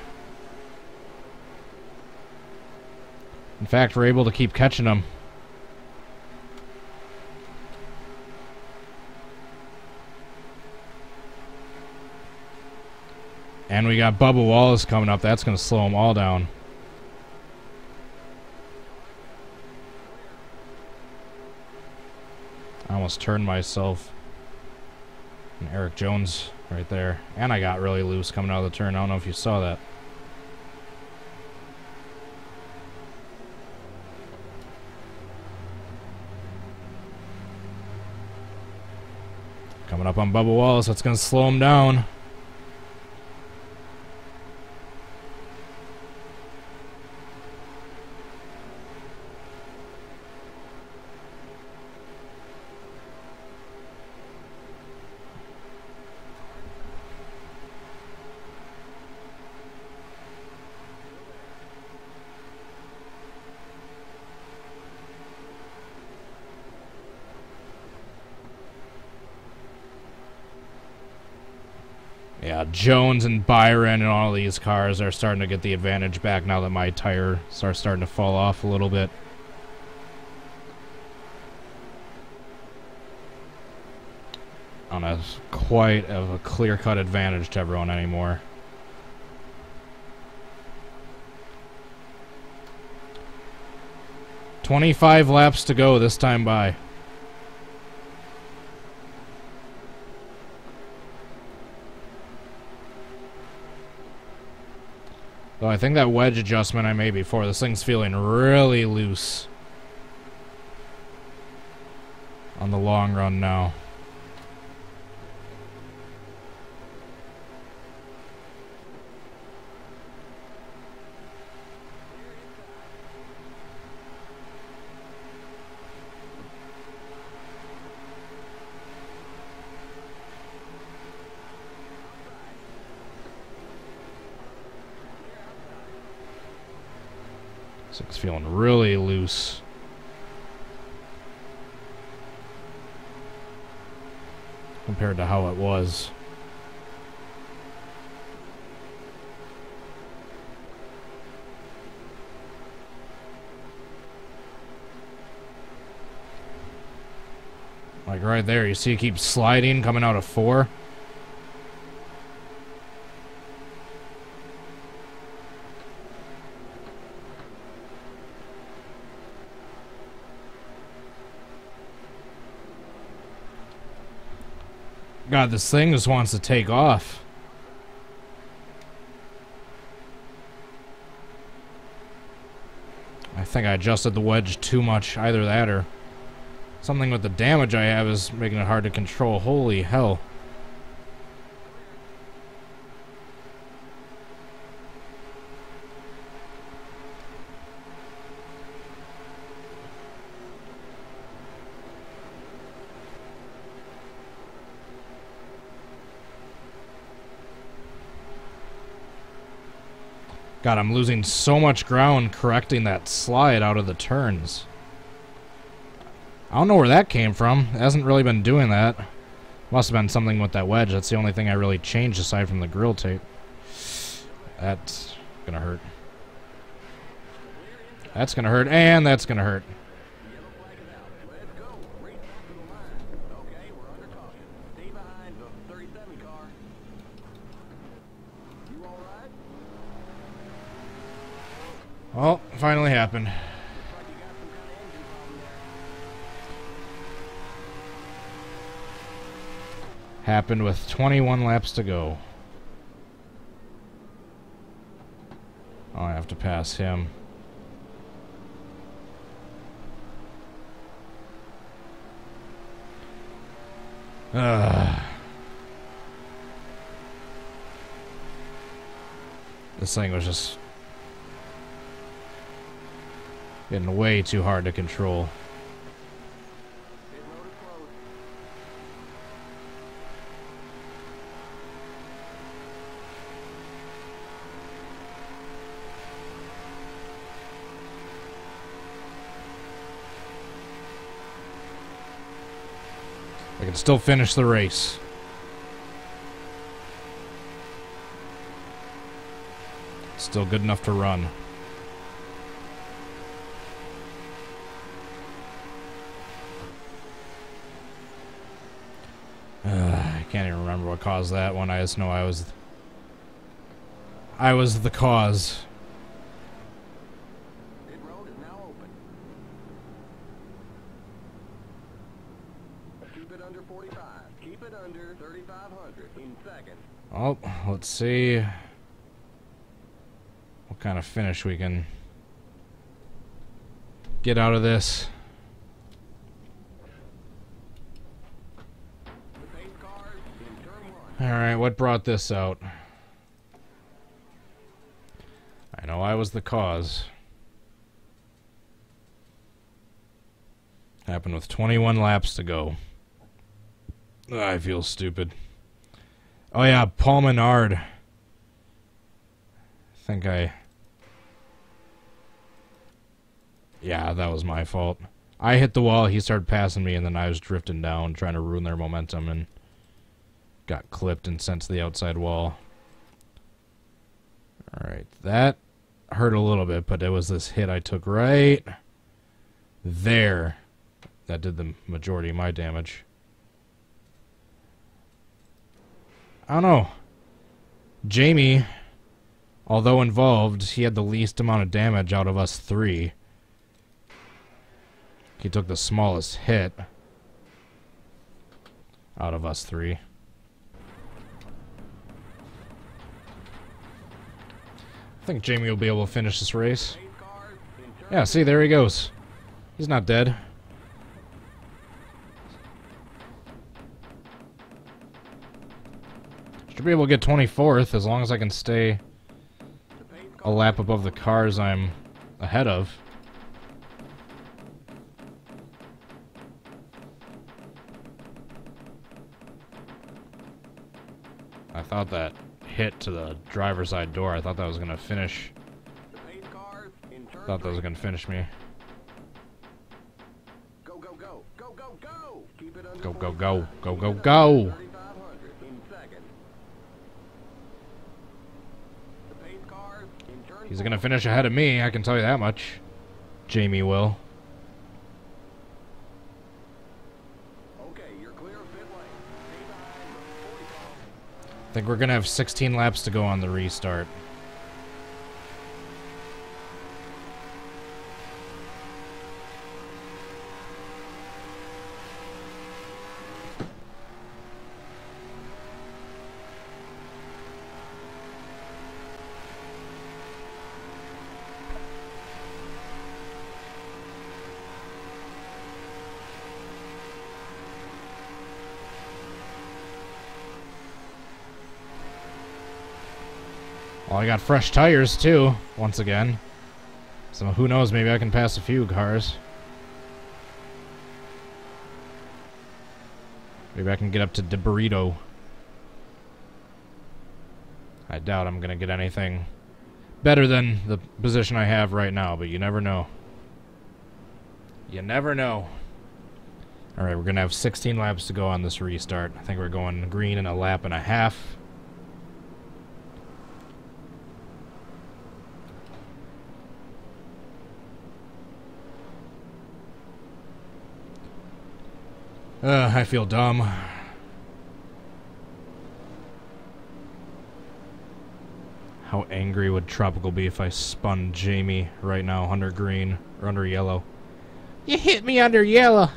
In fact, we're able to keep catching them. And we got Bubba Wallace coming up. That's going to slow them all down. I almost turned myself. And Eric Jones right there. And I got really loose coming out of the turn. I don't know if you saw that. Coming up on Bubba Wallace. That's going to slow him down. Yeah, Jones and Byron and all these cars are starting to get the advantage back now that my tire starts starting to fall off a little bit. On a quite of a clear-cut advantage to everyone anymore. "25 laps to go this time by." Though I think that wedge adjustment I made before, this thing's feeling really loose on the long run now. It's feeling really loose. Compared to how it was. Like right there, you see it keeps sliding coming out of 4. God, this thing just wants to take off. I think I adjusted the wedge too much. Either that or something with the damage I have is making it hard to control. Holy hell. God, I'm losing so much ground correcting that slide out of the turns. I don't know where that came from. It hasn't really been doing that. Must have been something with that wedge. That's the only thing I really changed aside from the grill tape. That's gonna hurt. That's gonna hurt, and that's gonna hurt. Yellow flag is out. Let's go. Race back to the line. Okay, we're under caution. Stay behind the 37 car. You all right? Well, finally happened. Looks like you got some kind of engine problem there. Happened with 21 laps to go. Oh, I have to pass him. This thing was just getting way too hard to control. Pit road is closed. I can still finish the race. Still good enough to run. I can't even remember what caused that one. I just know I was the cause. Pit road is now open. Keep it under 45. Keep it under 3,500 in second. Oh, let's see what kind of finish we can get out of this. The pace cars in turn 1. Alright, what brought this out? I know I was the cause. Happened with 21 laps to go. Ugh, I feel stupid. Oh yeah, Paul Menard. Yeah, that was my fault. I hit the wall, he started passing me, and then I was drifting down, trying to ruin their momentum, and got clipped and sent to the outside wall. Alright, that hurt a little bit, but it was this hit I took right there that did the majority of my damage. I don't know. Jamie, although involved, he had the least amount of damage out of us three. He took the smallest hit out of us three. I think Jamie will be able to finish this race. Pace cars in turn Yeah, see, there he goes. He's not dead. Should be able to get 24th as long as I can stay The pace a car lap above the cars I'm ahead of. I thought that hit to the driver's side door, I thought that was going to finish. The pace cars in turn Thought that was 3. going to finish me. Go, go, go. Go, go, go. Keep it under Go, go, 45. go. Go, Keep go, it under go. 3,500 in second. The pace cars in turn He's 4. going to finish ahead of me, I can tell you that much. Jamie will. Okay, you're clear of pit lane. Stay behind the 40 car. I think we're going to have 16 laps to go on the restart. Well, I got fresh tires, too, once again. So who knows, maybe I can pass a few cars. Maybe I can get up to De Burrito. I doubt I'm going to get anything better than the position I have right now, but you never know. You never know. Alright, we're going to have 16 laps to go on this restart. I think we're going green in a lap and a half. I feel dumb. How angry would Tropical be if I spun Jamie right now under green or under yellow? You hit me under yellow.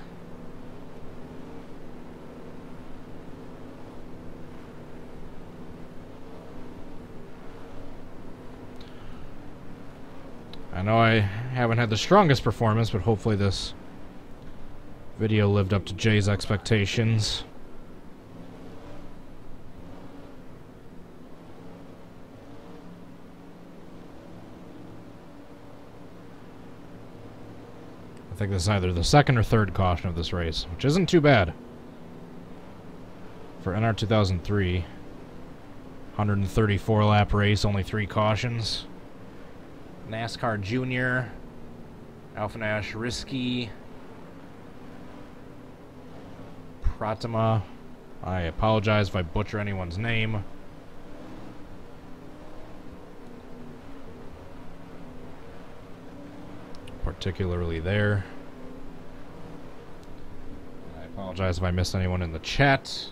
I know I haven't had the strongest performance, but hopefully this video lived up to Jay's expectations. I think this is either the second or third caution of this race, which isn't too bad. For NR2003, 134 lap race, only 3 cautions. Nascar Junior, Alpha Nash Risky, Pratima. I apologize if I butcher anyone's name. particularly there. I apologize if I missed anyone in the chat.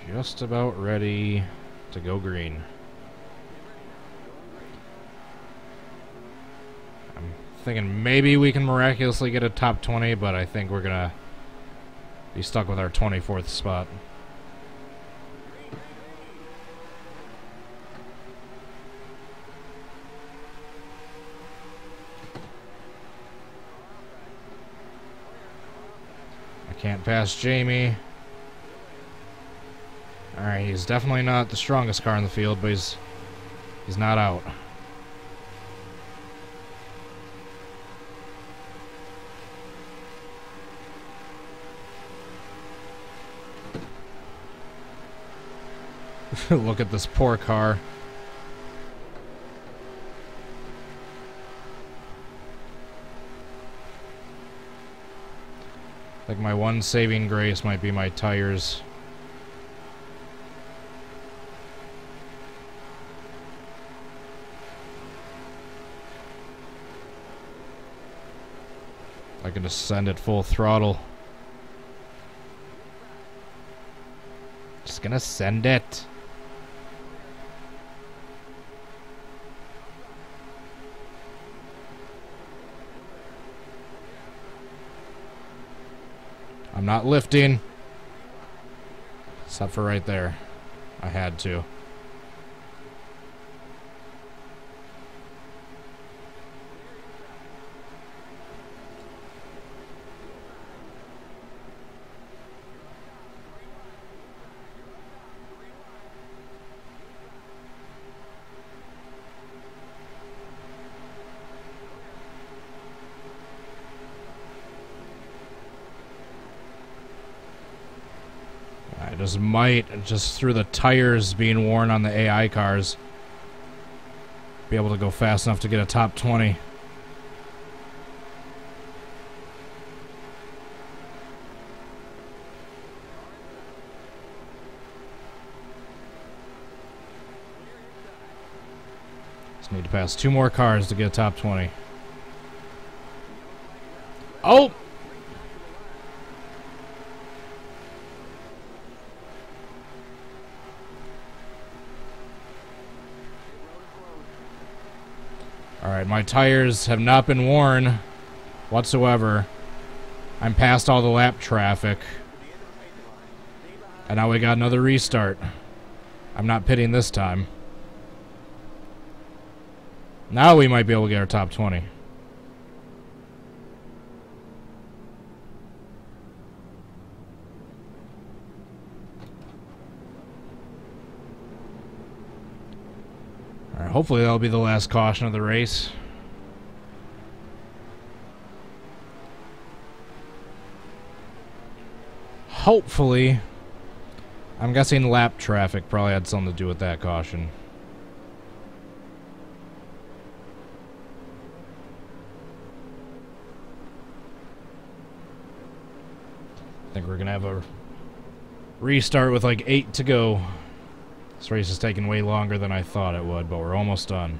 Just about ready to go green. I'm thinking maybe we can miraculously get a top 20, but I think we're gonna be stuck with our 24th spot. I can't pass Jamie. Alright, he's definitely not the strongest car in the field, but he's not out. Look at this poor car. Like my one saving grace might be my tires. I can just send it full throttle. Just gonna send it. I'm not lifting. Except for right there. I had to. Just might, just through the tires being worn on the AI cars, be able to go fast enough to get a top 20. Just need to pass 2 more cars to get a top 20. Oh! Alright, my tires have not been worn whatsoever. I'm past all the lap traffic. And now we got another restart. I'm not pitting this time. Now we might be able to get our top 20. Hopefully that'll be the last caution of the race. Hopefully. I'm guessing lap traffic probably had something to do with that caution. I think we're gonna have a restart with like 8 to go. This race is taking way longer than I thought it would, but we're almost done.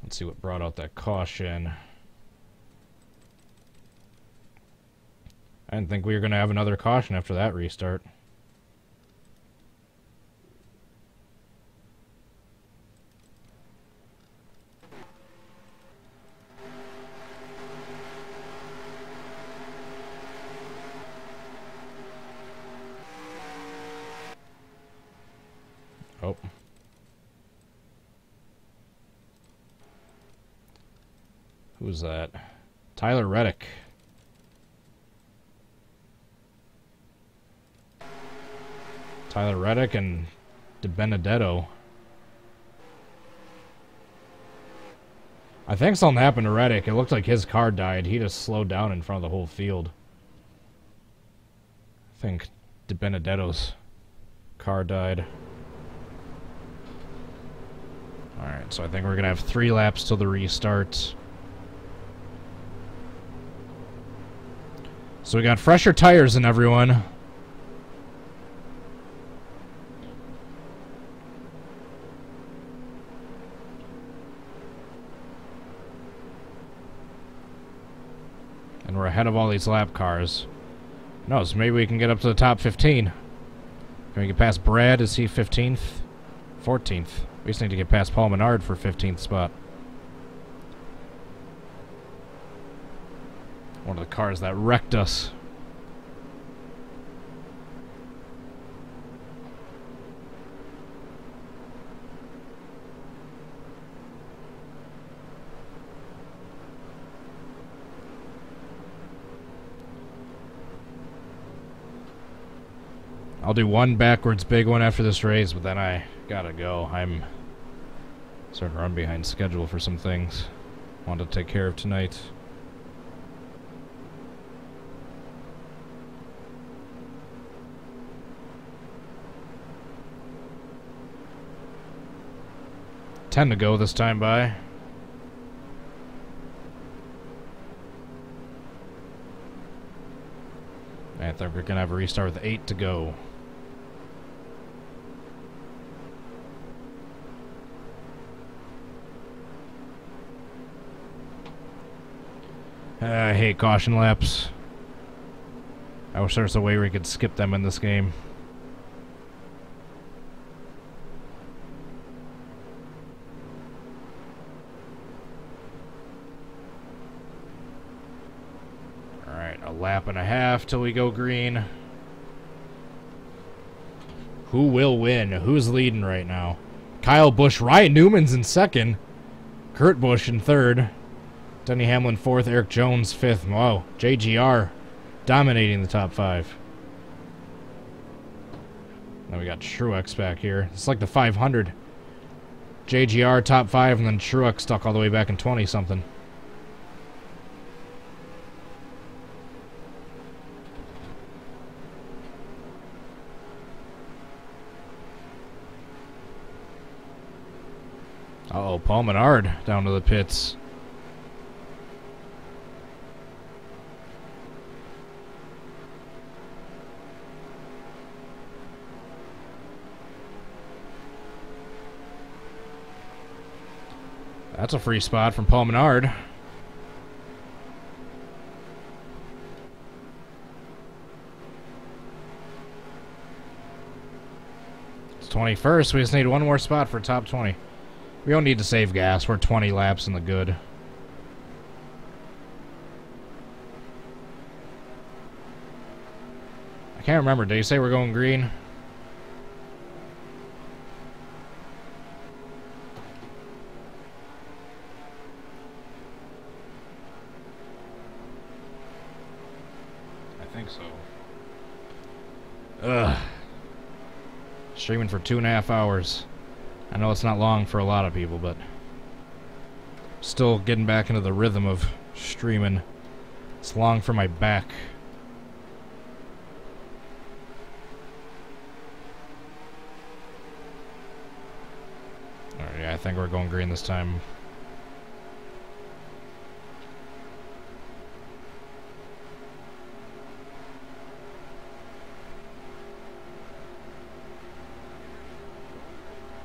Let's see what brought out that caution. I didn't think we were going to have another caution after that restart. Oh. Who's that? Tyler Reddick. Tyler Reddick and De Benedetto. I think something happened to Reddick. It looked like his car died. He just slowed down in front of the whole field. I think De Benedetto's car died. Alright, so I think we're going to have 3 laps till the restart. So we got fresher tires than everyone. And we're ahead of all these lap cars. No, so maybe we can get up to the top 15. Can we get past Brad? Is he 15th? 14th. We just need to get past Paul Menard for 15th spot. One of the cars that wrecked us. I'll do one backwards big one after this race, but then I gotta go. I'm starting to run behind schedule for some things I wanted to take care of tonight. 10 to go this time by. I think we're gonna have a restart with 8 to go. I hate caution laps. I wish there was a way we could skip them in this game. Alright, a lap and a half till we go green. Who will win? Who's leading right now? Kyle Busch. Ryan Newman's in second. Kurt Busch in third. Denny Hamlin 4th, Eric Jones 5th. Wow, JGR dominating the top 5. Now we got Truex back here. It's like the 500. JGR top 5, and then Truex stuck all the way back in 20-something. Uh-oh, Paul Menard down to the pits. That's a free spot from Paul Menard. It's 21st. We just need one more spot for top 20. We don't need to save gas. We're 20 laps in the good. I can't remember. Did you say we're going green? I think so. Ugh. Streaming for 2.5 hours. I know it's not long for a lot of people, but still getting back into the rhythm of streaming. It's long for my back. Alright, yeah, I think we're going green this time.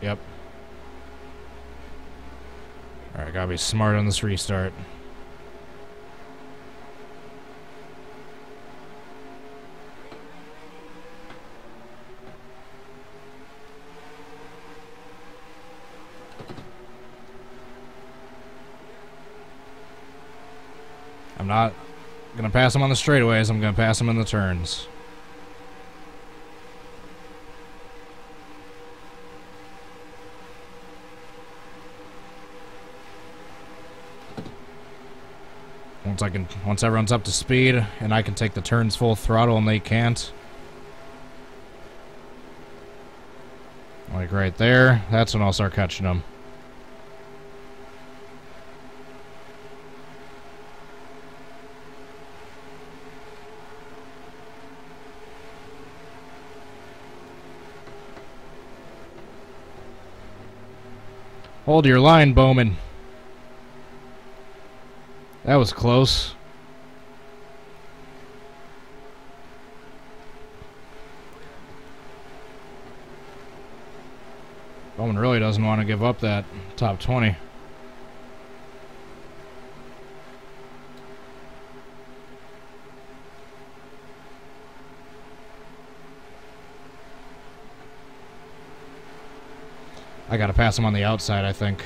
Yep. Alright, gotta be smart on this restart. I'm not gonna pass him on the straightaways, I'm gonna pass him in the turns. Once everyone's up to speed and I can take the turns full throttle and they can't. Like right there, that's when I'll start catching them. Hold your line, Bowman. That was close. Bowman really doesn't want to give up that top 20. I gotta pass him on the outside, I think.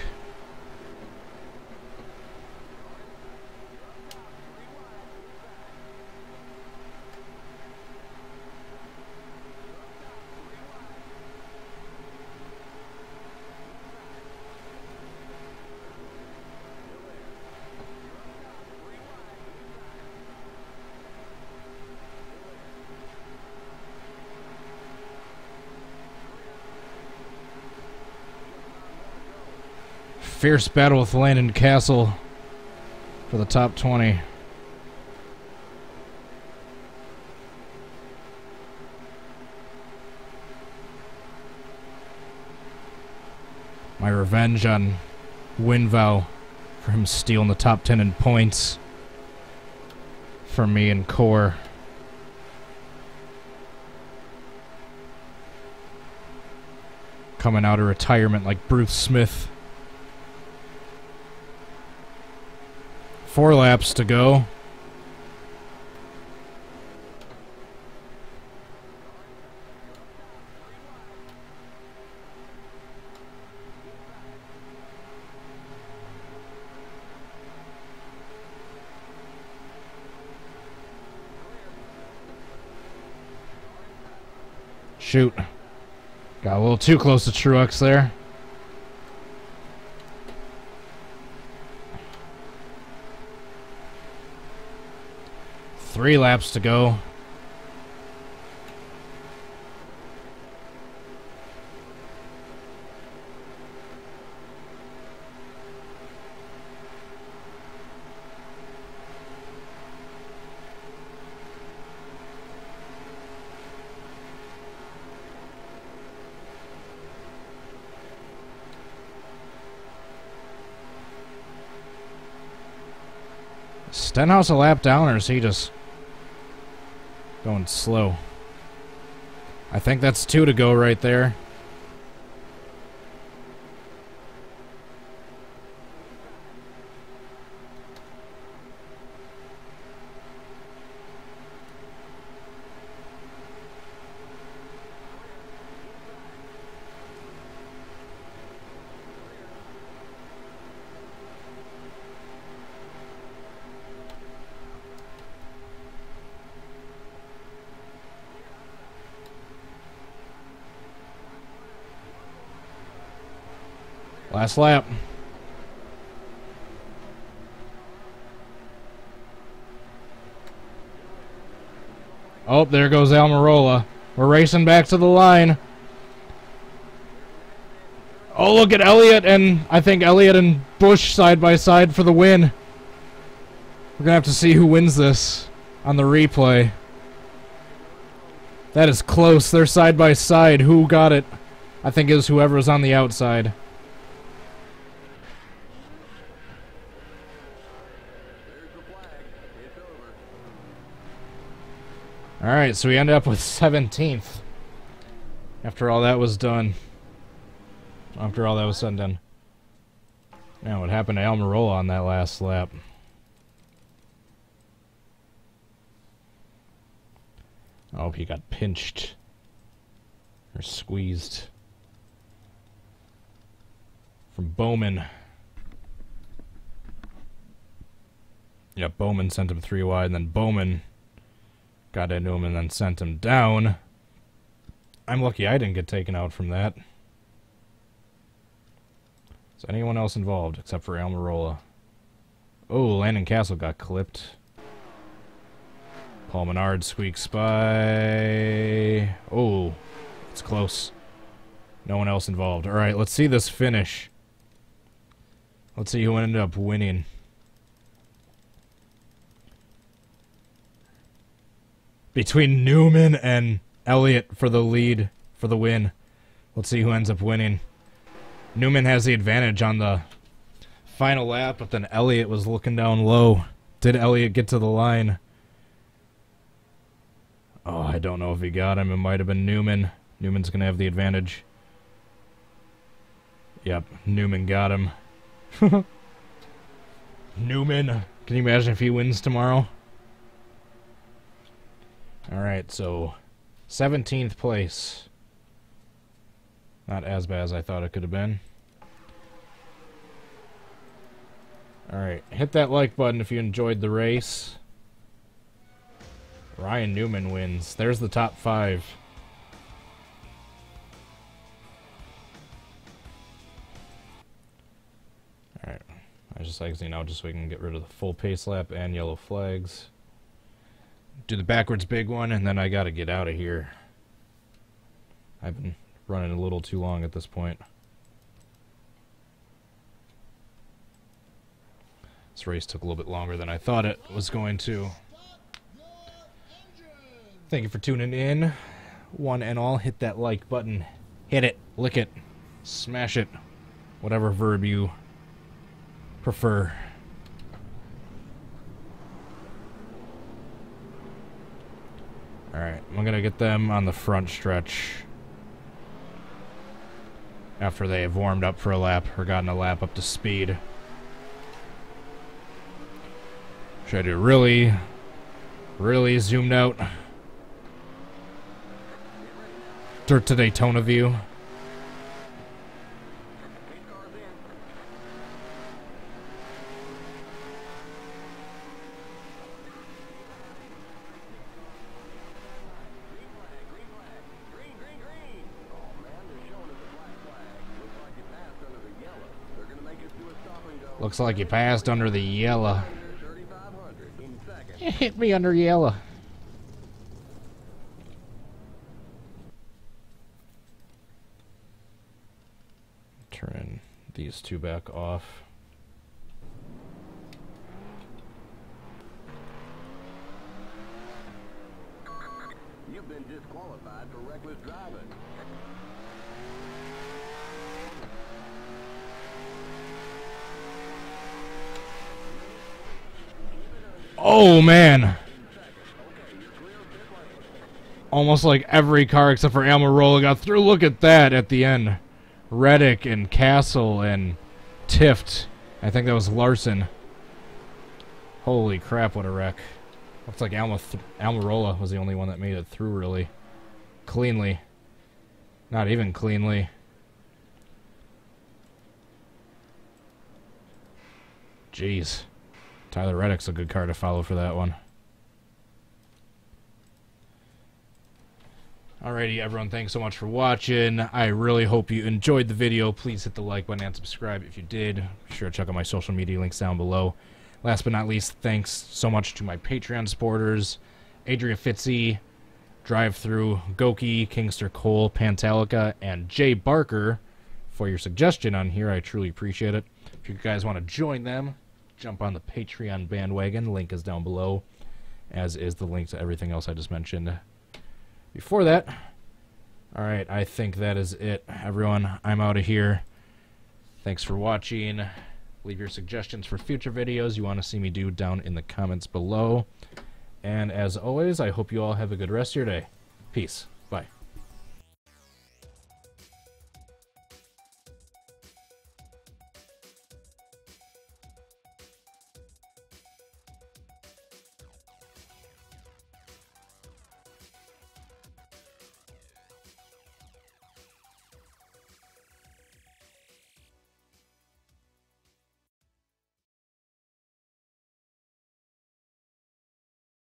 Fierce battle with Landon Castle for the top 20. My revenge on Winvow for him stealing the top 10 in points from me and Core. Coming out of retirement like Bruce Smith. 4 laps to go. Shoot. Got a little too close to Truex there. Three laps to go. Stenhouse a lap down, or is he just going slow? I think that's 2 to go right there. Last lap. Oh, there goes Almirola. We're racing back to the line. Oh, look at Elliott, and I think Elliott and Busch side by side for the win. We're going to have to see who wins this on the replay. That is close. They're side by side. Who got it? I think it was whoever was on the outside. Alright, so we end up with 17th. After all that was done. After all that was said and done. Man, what happened to Almirola on that last lap? Oh, he got pinched. Or squeezed. From Bowman. Yeah, Bowman sent him 3 wide, and then Bowman got into him and then sent him down. I'm lucky I didn't get taken out from that. Is anyone else involved except for Almirola? Oh, Landon Castle got clipped. Paul Menard squeaks by. Oh, it's close. No one else involved. Alright, let's see this finish. Let's see who ended up winning. Between Newman and Elliott for the lead, for the win. Let's see who ends up winning. Newman has the advantage on the final lap, but then Elliott was looking down low. Did Elliott get to the line? Oh, I don't know if he got him. It might have been Newman. Newman's going to have the advantage. Yep, Newman got him. Newman. Can you imagine if he wins tomorrow? Alright, so 17th place. Not as bad as I thought it could have been. Alright, hit that like button if you enjoyed the race. Ryan Newman wins. There's the top 5. Alright, I just like, you know, just so we can get rid of the full pace lap and yellow flags. Do the backwards big one, and then I gotta get out of here. I've been running a little too long at this point. This race took a little bit longer than I thought it was going to. Thank you for tuning in. One and all, hit that like button. Hit it, lick it, smash it. Whatever verb you prefer. Alright, I'm gonna get them on the front stretch after they have warmed up for a lap or gotten a lap up to speed. Try to really zoomed out Dirt to Daytona view. Looks like you passed under the yellow. You hit me under yellow. Turn these two back off. You've been disqualified for reckless driving. Oh, man. Almost like every car except for Almirola got through. Look at that at the end. Reddick and Castle and Tift. I think that was Larson. Holy crap, what a wreck. Looks like Almirola was the only one that made it through really cleanly. Not even cleanly. Jeez. Tyler Reddick's a good car to follow for that one. Alrighty, everyone, thanks so much for watching. I really hope you enjoyed the video. Please hit the like button and subscribe if you did. Be sure to check out my social media links down below. Last but not least, thanks so much to my Patreon supporters, Adria Fitzy, Drive Through, Goki, Kingster Cole, Pantalica, and Jay Barker for your suggestion on here. I truly appreciate it. If you guys want to join them, jump on the Patreon bandwagon. Link is down below, as is the link to everything else I just mentioned before that. Alright, I think that is it. Everyone, I'm out of here. Thanks for watching. Leave your suggestions for future videos you want to see me do down in the comments below. And as always, I hope you all have a good rest of your day. Peace.